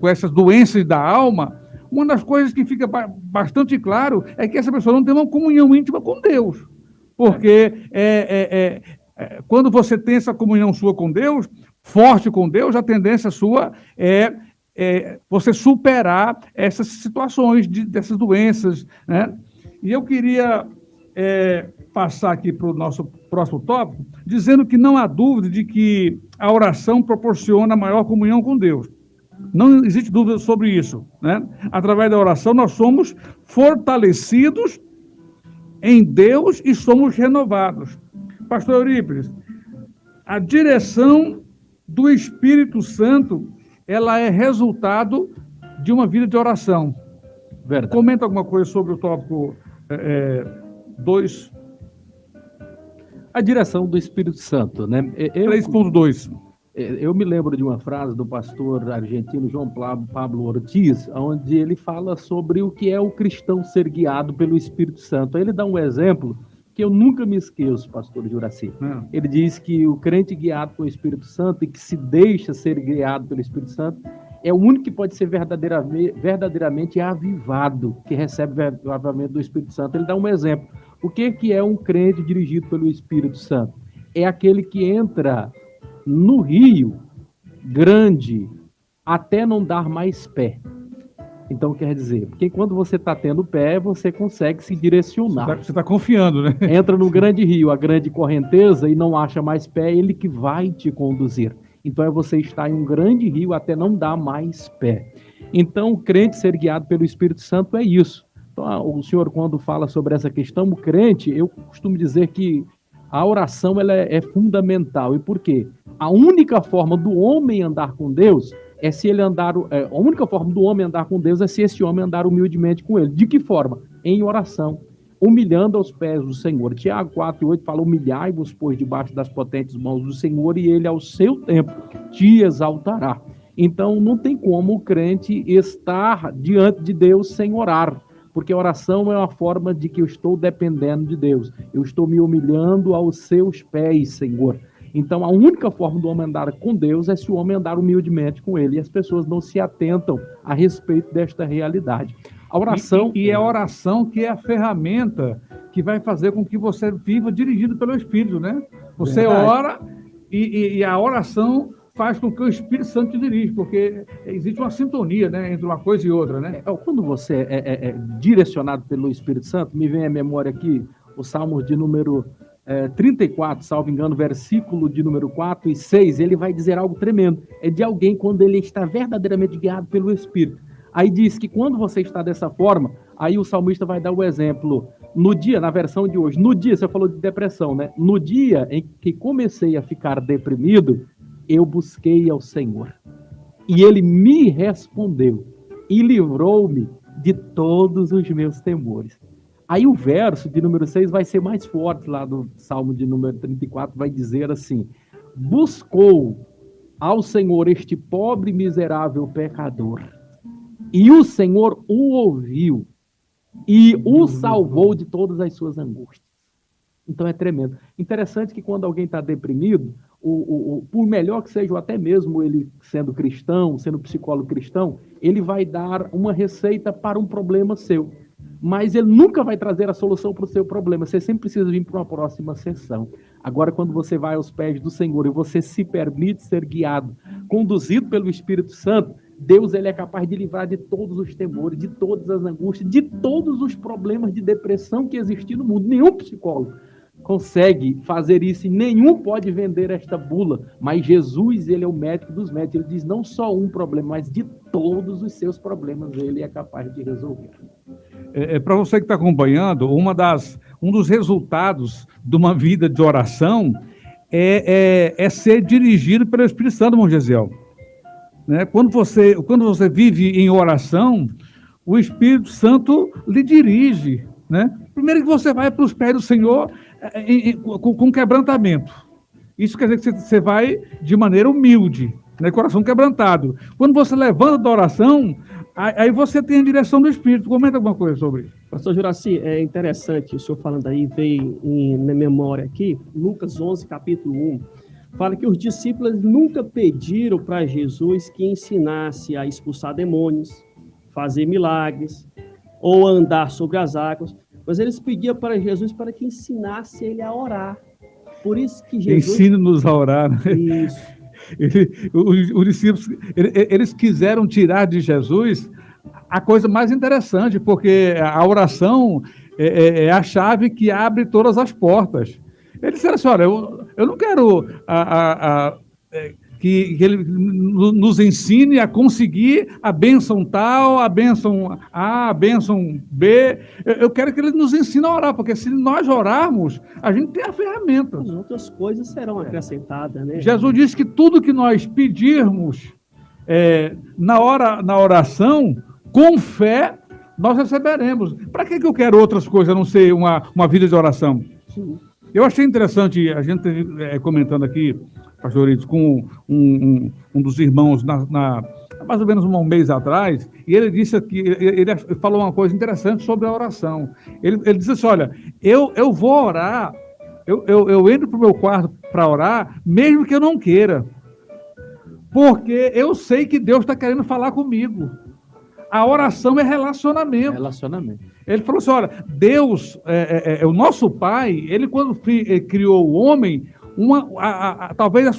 essas doenças da alma, uma das coisas que fica bastante claro é que essa pessoa não tem uma comunhão íntima com Deus. Porque quando você tem essa comunhão sua com Deus, forte com Deus, a tendência sua é você superar essas situações dessas doenças, né? E eu queria passar aqui para o nosso próximo tópico, dizendo que não há dúvida de que a oração proporciona maior comunhão com Deus. Não existe dúvida sobre isso, né? Através da oração nós somos fortalecidos em Deus e somos renovados. Pastor Eurípides, a direção do Espírito Santo, ela é resultado de uma vida de oração. Verdade. Comenta alguma coisa sobre o tópico 2. A direção do Espírito Santo, né? 3.2. Eu me lembro de uma frase do pastor argentino João Pablo Ortiz, onde ele fala sobre o que é o cristão ser guiado pelo Espírito Santo. Aí ele dá um exemplo que eu nunca me esqueço, pastor Juraci. Ele diz que o crente guiado pelo Espírito Santo e que se deixa ser guiado pelo Espírito Santo é o único que pode ser verdadeiramente avivado, que recebe o avivamento do Espírito Santo. Ele dá um exemplo. O que é um crente dirigido pelo Espírito Santo? É aquele que entra no rio grande até não dar mais pé. Então, quer dizer, porque quando você está tendo pé, você consegue se direcionar. Você está confiando, né? Entra no grande rio, a grande correnteza, e não acha mais pé, ele que vai te conduzir. Então, é você estar em um grande rio até não dar mais pé. Então, o crente ser guiado pelo Espírito Santo é isso. Então, o senhor, quando fala sobre essa questão, o crente, eu costumo dizer que a oração ela é fundamental. E por quê? A única forma do homem andar com Deus é se ele andar... a única forma do homem andar com Deus é se esse homem andar humildemente com ele. De que forma? Em oração, humilhando aos pés do Senhor. Tiago 4:8 fala: humilhai-vos, pois, debaixo das potentes mãos do Senhor, e ele, ao seu tempo, te exaltará. Então, não tem como o crente estar diante de Deus sem orar, porque a oração é uma forma de que eu estou dependendo de Deus. Eu estou me humilhando aos seus pés, Senhor. Então, a única forma do homem andar com Deus é se o homem andar humildemente com ele. E as pessoas não se atentam a respeito desta realidade. A oração... E é a oração que é a ferramenta que vai fazer com que você viva dirigido pelo Espírito, né? Você Verdade. Ora e a oração faz com que o Espírito Santo te dirija, porque existe uma sintonia, né, entre uma coisa e outra, né? Quando você é direcionado pelo Espírito Santo, me vem à memória aqui o Salmo de número 34, salvo engano, versículo de número 4 e 6, ele vai dizer algo tremendo. É de alguém quando ele está verdadeiramente guiado pelo Espírito. Aí diz que quando você está dessa forma, aí o salmista vai dar o exemplo, no dia, na versão de hoje, no dia, você falou de depressão, né? No dia em que comecei a ficar deprimido, eu busquei ao Senhor. E ele me respondeu e livrou-me de todos os meus temores. Aí o verso de número 6 vai ser mais forte lá do Salmo de número 34, vai dizer assim: buscou ao Senhor este pobre e miserável pecador, e o Senhor o ouviu e o salvou de todas as suas angústias. Então é tremendo. Interessante que quando alguém está deprimido, por melhor que seja, ou até mesmo ele sendo cristão, sendo psicólogo cristão, ele vai dar uma receita para um problema seu. Mas ele nunca vai trazer a solução para o seu problema. Você sempre precisa vir para uma próxima sessão. Agora, quando você vai aos pés do Senhor e você se permite ser guiado, conduzido pelo Espírito Santo, Deus ele é capaz de livrar de todos os temores, de todas as angústias, de todos os problemas de depressão que existem no mundo. Nenhum psicólogo consegue fazer isso e nenhum pode vender esta bula. Mas Jesus, ele é o médico dos médicos. Ele diz não só um problema, mas de todos os seus problemas ele é capaz de resolver. Para você que está acompanhando, um dos resultados de uma vida de oração é ser dirigido pelo Espírito Santo, irmão Gesiel. Né? Quando você vive em oração, o Espírito Santo lhe dirige. Né? Primeiro que você vai para os pés do Senhor com quebrantamento. Isso quer dizer que você vai de maneira humilde, né? Coração quebrantado. Quando você levanta da oração, aí você tem a direção do Espírito. Comenta alguma coisa sobre isso. Pastor Juraci, é interessante, o senhor falando aí, veio na memória aqui, Lucas 11, capítulo 1, fala que os discípulos nunca pediram para Jesus que ensinasse a expulsar demônios, fazer milagres, ou andar sobre as águas, mas eles pediam para Jesus para que ensinasse ele a orar. Por isso que Jesus... Ensine-nos a orar. Né? Isso. Os discípulos, eles quiseram tirar de Jesus a coisa mais interessante, porque a oração é a chave que abre todas as portas. Eles disseram assim, olha, eu não quero que ele nos ensine a conseguir a bênção tal, a bênção A, a bênção B. Eu quero que ele nos ensine a orar, porque se nós orarmos, a gente tem a ferramenta. As outras coisas serão acrescentadas, né? Jesus disse que tudo que nós pedirmos na oração, com fé, nós receberemos. Para que eu quero outras coisas, a não ser uma vida de oração? Sim. Eu achei interessante, a gente comentando aqui, pastor Iris, com um dos irmãos, mais ou menos um mês atrás, e ele disse que ele falou uma coisa interessante sobre a oração. Ele disse assim, olha, eu vou orar, eu entro para o meu quarto para orar, mesmo que eu não queira, porque eu sei que Deus está querendo falar comigo. A oração é relacionamento. Ele falou assim, olha, Deus, o nosso Pai, ele quando criou o homem, talvez o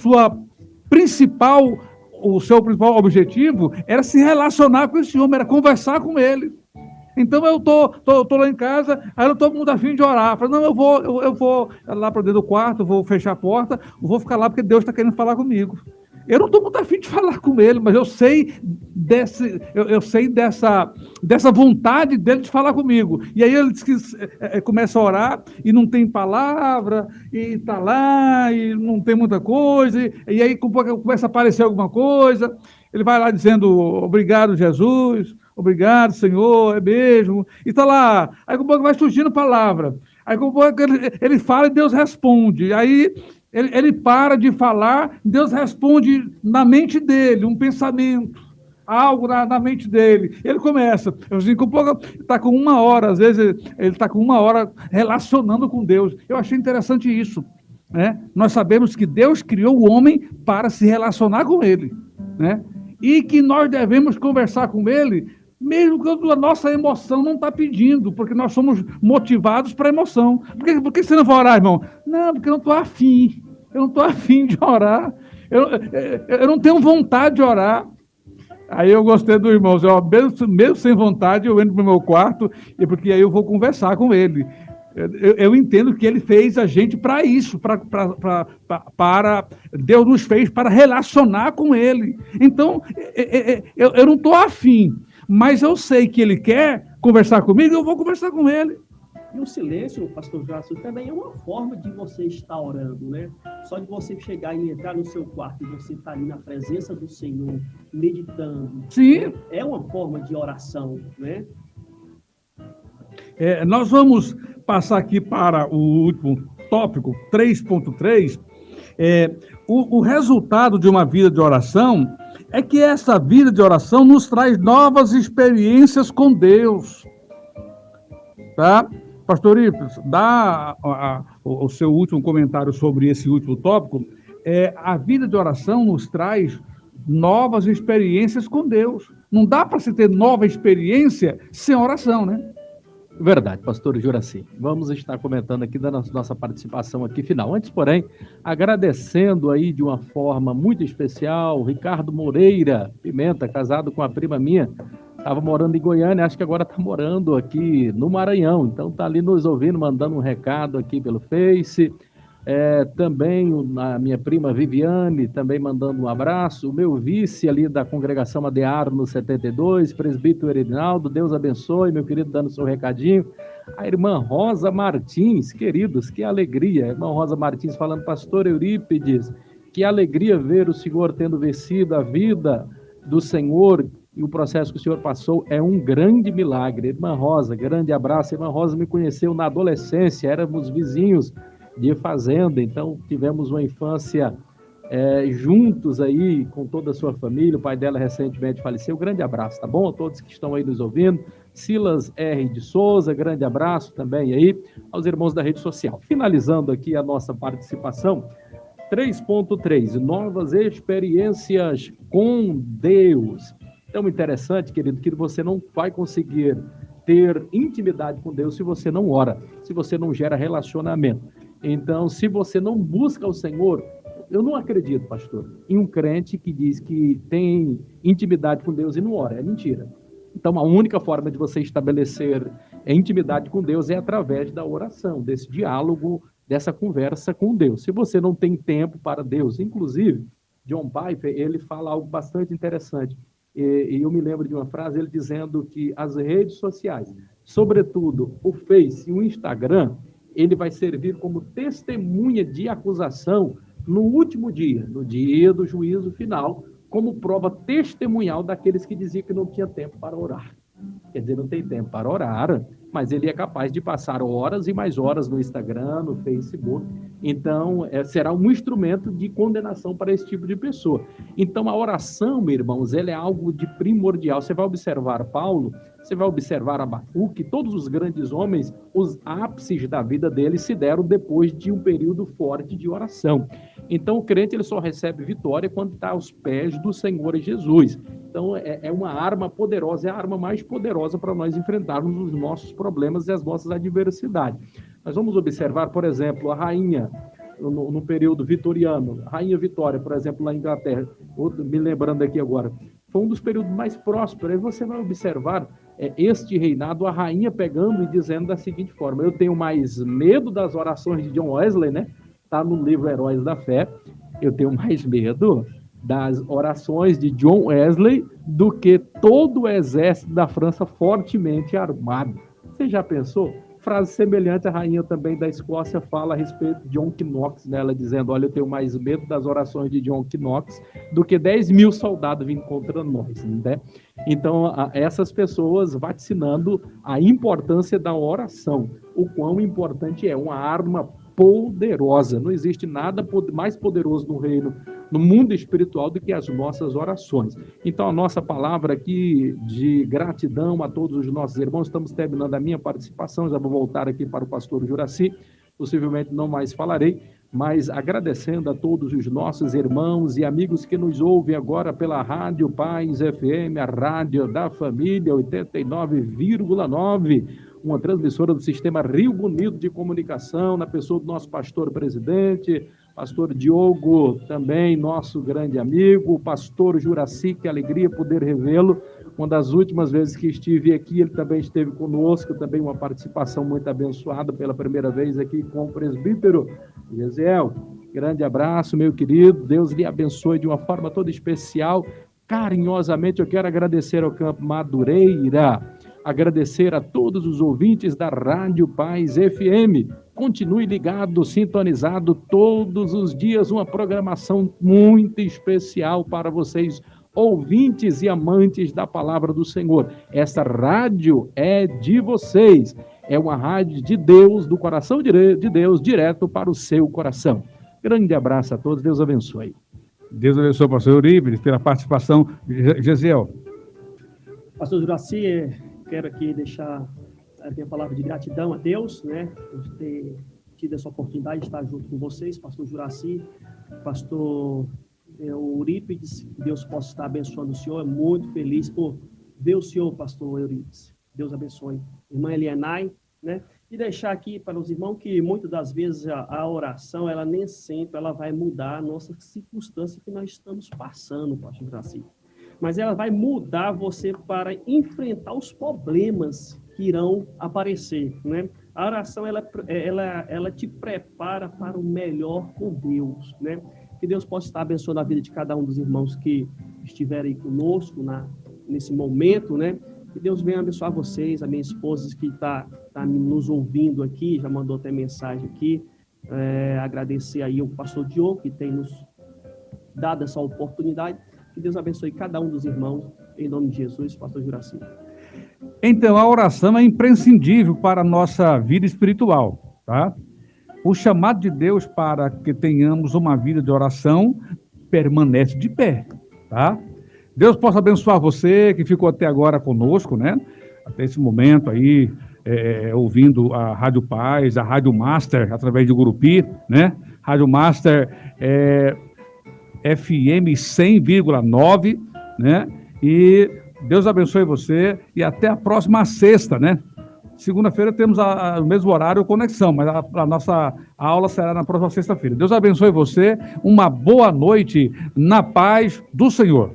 seu principal objetivo era se relacionar com esse homem, era conversar com ele. Então eu tô lá em casa, aí eu tô muito afim de orar. Eu falei, não, eu vou lá para dentro do quarto, vou fechar a porta, vou ficar lá porque Deus está querendo falar comigo. Eu não estou muito afim de falar com ele, mas eu sei dessa vontade dele de falar comigo. E aí ele diz que começa a orar e não tem palavra, e está lá, e não tem muita coisa, e aí começa a aparecer alguma coisa. Ele vai lá dizendo, obrigado, Jesus, obrigado, Senhor, é mesmo. E está lá. Aí com um pouco vai surgindo palavra. Aí com um pouco ele fala e Deus responde. Aí ele para de falar, Deus responde na mente dele, um pensamento, algo na mente dele. Ele começa, está com 1 hora, às vezes ele está com 1 hora relacionando com Deus. Eu achei interessante isso. Né? Nós sabemos que Deus criou o homem para se relacionar com ele. Né? E que nós devemos conversar com ele, mesmo quando a nossa emoção não está pedindo, porque nós somos motivados para a emoção. Por que você não vai orar, irmão? Não, porque eu não estou afim. Eu não estou afim de orar. Eu não tenho vontade de orar. Aí eu gostei do irmão. Mesmo sem vontade, eu entro para o meu quarto, porque aí eu vou conversar com ele. Eu entendo que ele fez a gente para isso, para Deus nos fez para relacionar com ele. Então, eu não estou afim, mas eu sei que ele quer conversar comigo, eu vou conversar com ele. E o silêncio, pastor Juraci, também é uma forma de você estar orando, né? Só de você chegar e entrar no seu quarto e você estar ali na presença do Senhor, meditando. Sim. Né? É uma forma de oração, né? Nós vamos passar aqui para o último tópico, 3.3. O resultado de uma vida de oração é que essa vida de oração nos traz novas experiências com Deus. Tá? Pastor Ipes, dá o seu último comentário sobre esse último tópico. A vida de oração nos traz novas experiências com Deus. Não dá para se ter nova experiência sem oração, né? Verdade, pastor Juraci. Vamos estar comentando aqui da nossa participação aqui final. Antes, porém, agradecendo aí de uma forma muito especial, Ricardo Moreira Pimenta, casado com a prima minha, estava morando em Goiânia, acho que agora está morando aqui no Maranhão, então está ali nos ouvindo, mandando um recado aqui pelo Face. Também a minha prima Viviane, também mandando um abraço. O meu vice ali da congregação Adearo no 72, presbítero Erinaldo, Deus abençoe, meu querido, dando seu recadinho. A irmã Rosa Martins, queridos, que alegria. A irmã Rosa Martins falando, pastor Eurípides, que alegria ver o senhor tendo vencido a vida do Senhor e o processo que o senhor passou é um grande milagre. Irmã Rosa, grande abraço. A irmã Rosa me conheceu na adolescência, éramos vizinhos de fazenda, então tivemos uma infância juntos aí com toda a sua família. O pai dela recentemente faleceu. Grande abraço, tá bom? A todos que estão aí nos ouvindo. Silas R. de Souza, grande abraço também aí aos irmãos da rede social. Finalizando aqui a nossa participação, 3.3, novas experiências com Deus. Então, interessante, querido, que você não vai conseguir ter intimidade com Deus se você não ora, se você não gera relacionamento. Então, se você não busca o Senhor, eu não acredito, pastor, em um crente que diz que tem intimidade com Deus e não ora. É mentira. Então, a única forma de você estabelecer intimidade com Deus é através da oração, desse diálogo, dessa conversa com Deus. Se você não tem tempo para Deus, inclusive, John Piper, ele fala algo bastante interessante. E eu me lembro de uma frase, ele dizendo que as redes sociais, sobretudo o Face e o Instagram, ele vai servir como testemunha de acusação no último dia, no dia do juízo final, como prova testemunhal daqueles que diziam que não tinha tempo para orar. Quer dizer, não tem tempo para orar, mas ele é capaz de passar horas e mais horas no Instagram, no Facebook. Então, será um instrumento de condenação para esse tipo de pessoa. Então, a oração, meus irmãos, ela é algo de primordial. Você vai observar Paulo, você vai observar Abacuque, todos os grandes homens, os ápices da vida deles se deram depois de um período forte de oração. Então, o crente ele só recebe vitória quando está aos pés do Senhor Jesus. Então, é uma arma poderosa, é a arma mais poderosa para nós enfrentarmos os nossos problemas e as nossas adversidades. Nós vamos observar, por exemplo, a rainha, no período vitoriano, a rainha Vitória, por exemplo, lá em Inglaterra, me lembrando aqui agora, foi um dos períodos mais prósperos. Aí você vai observar este reinado, a rainha pegando e dizendo da seguinte forma: eu tenho mais medo das orações de John Wesley, né? Está no livro Heróis da Fé. Eu tenho mais medo das orações de John Wesley do que todo o exército da França fortemente armado. Você já pensou? Frase semelhante, a rainha também da Escócia fala a respeito de John Knox, né? Ela dizendo, olha, eu tenho mais medo das orações de John Knox do que 10 mil soldados vindo contra nós, né? Então, essas pessoas vaticinando a importância da oração, o quão importante é, uma arma poderosa. Não existe nada mais poderoso no reino, no mundo espiritual, do que as nossas orações. Então, a nossa palavra aqui de gratidão a todos os nossos irmãos. Estamos terminando a minha participação, já vou voltar aqui para o pastor Juraci, possivelmente não mais falarei, mas agradecendo a todos os nossos irmãos e amigos que nos ouvem agora pela Rádio Paz FM, a rádio da família 89,9, uma transmissora do Sistema Rio Bonito de Comunicação, na pessoa do nosso pastor presidente, pastor Diogo, também nosso grande amigo, o pastor Juraci, que alegria poder revê-lo. Uma das últimas vezes que estive aqui, ele também esteve conosco, também uma participação muito abençoada pela primeira vez aqui com o presbítero Gesiel. Grande abraço, meu querido, Deus lhe abençoe de uma forma toda especial. Carinhosamente, eu quero agradecer ao Campo Madureira, agradecer a todos os ouvintes da Rádio Paz FM. Continue ligado, sintonizado todos os dias, uma programação muito especial para vocês, ouvintes e amantes da palavra do Senhor. Essa rádio é de vocês, é uma rádio de Deus, do coração de Deus, direto para o seu coração. Grande abraço a todos, Deus abençoe. Deus abençoe, pastor Eurípides, pela participação. Gesiel. Pastor Juraci, quero aqui deixar minha palavra de gratidão a Deus, né, por ter tido essa oportunidade de estar junto com vocês, pastor Juraci, pastor Eurípides, que Deus possa estar abençoando o senhor, muito feliz por ver o senhor, pastor Eurípides, Deus abençoe. Irmã Elianai, né, e deixar aqui para os irmãos que muitas das vezes a oração, ela nem sempre ela vai mudar a nossa circunstância que nós estamos passando, pastor Juraci, mas ela vai mudar você para enfrentar os problemas que irão aparecer, né? A oração, ela te prepara para o melhor com Deus, né? Que Deus possa estar abençoando a vida de cada um dos irmãos que estiverem conosco nesse momento, né? Que Deus venha abençoar vocês, a minha esposa que está nos ouvindo aqui, já mandou até mensagem aqui, agradecer aí ao pastor Diogo, que tem nos dado essa oportunidade. Que Deus abençoe cada um dos irmãos, em nome de Jesus, pastor Juraci. Então, a oração é imprescindível para a nossa vida espiritual, tá? O chamado de Deus para que tenhamos uma vida de oração permanece de pé, tá? Deus possa abençoar você que ficou até agora conosco, né? Até esse momento aí, ouvindo a Rádio Paz, a Rádio Master, através do Gurupi, né? Rádio Master FM 100,9, né? E Deus abençoe você e até a próxima sexta, né? Segunda-feira temos o mesmo horário conexão, mas a nossa aula será na próxima sexta-feira. Deus abençoe você, uma boa noite na paz do Senhor.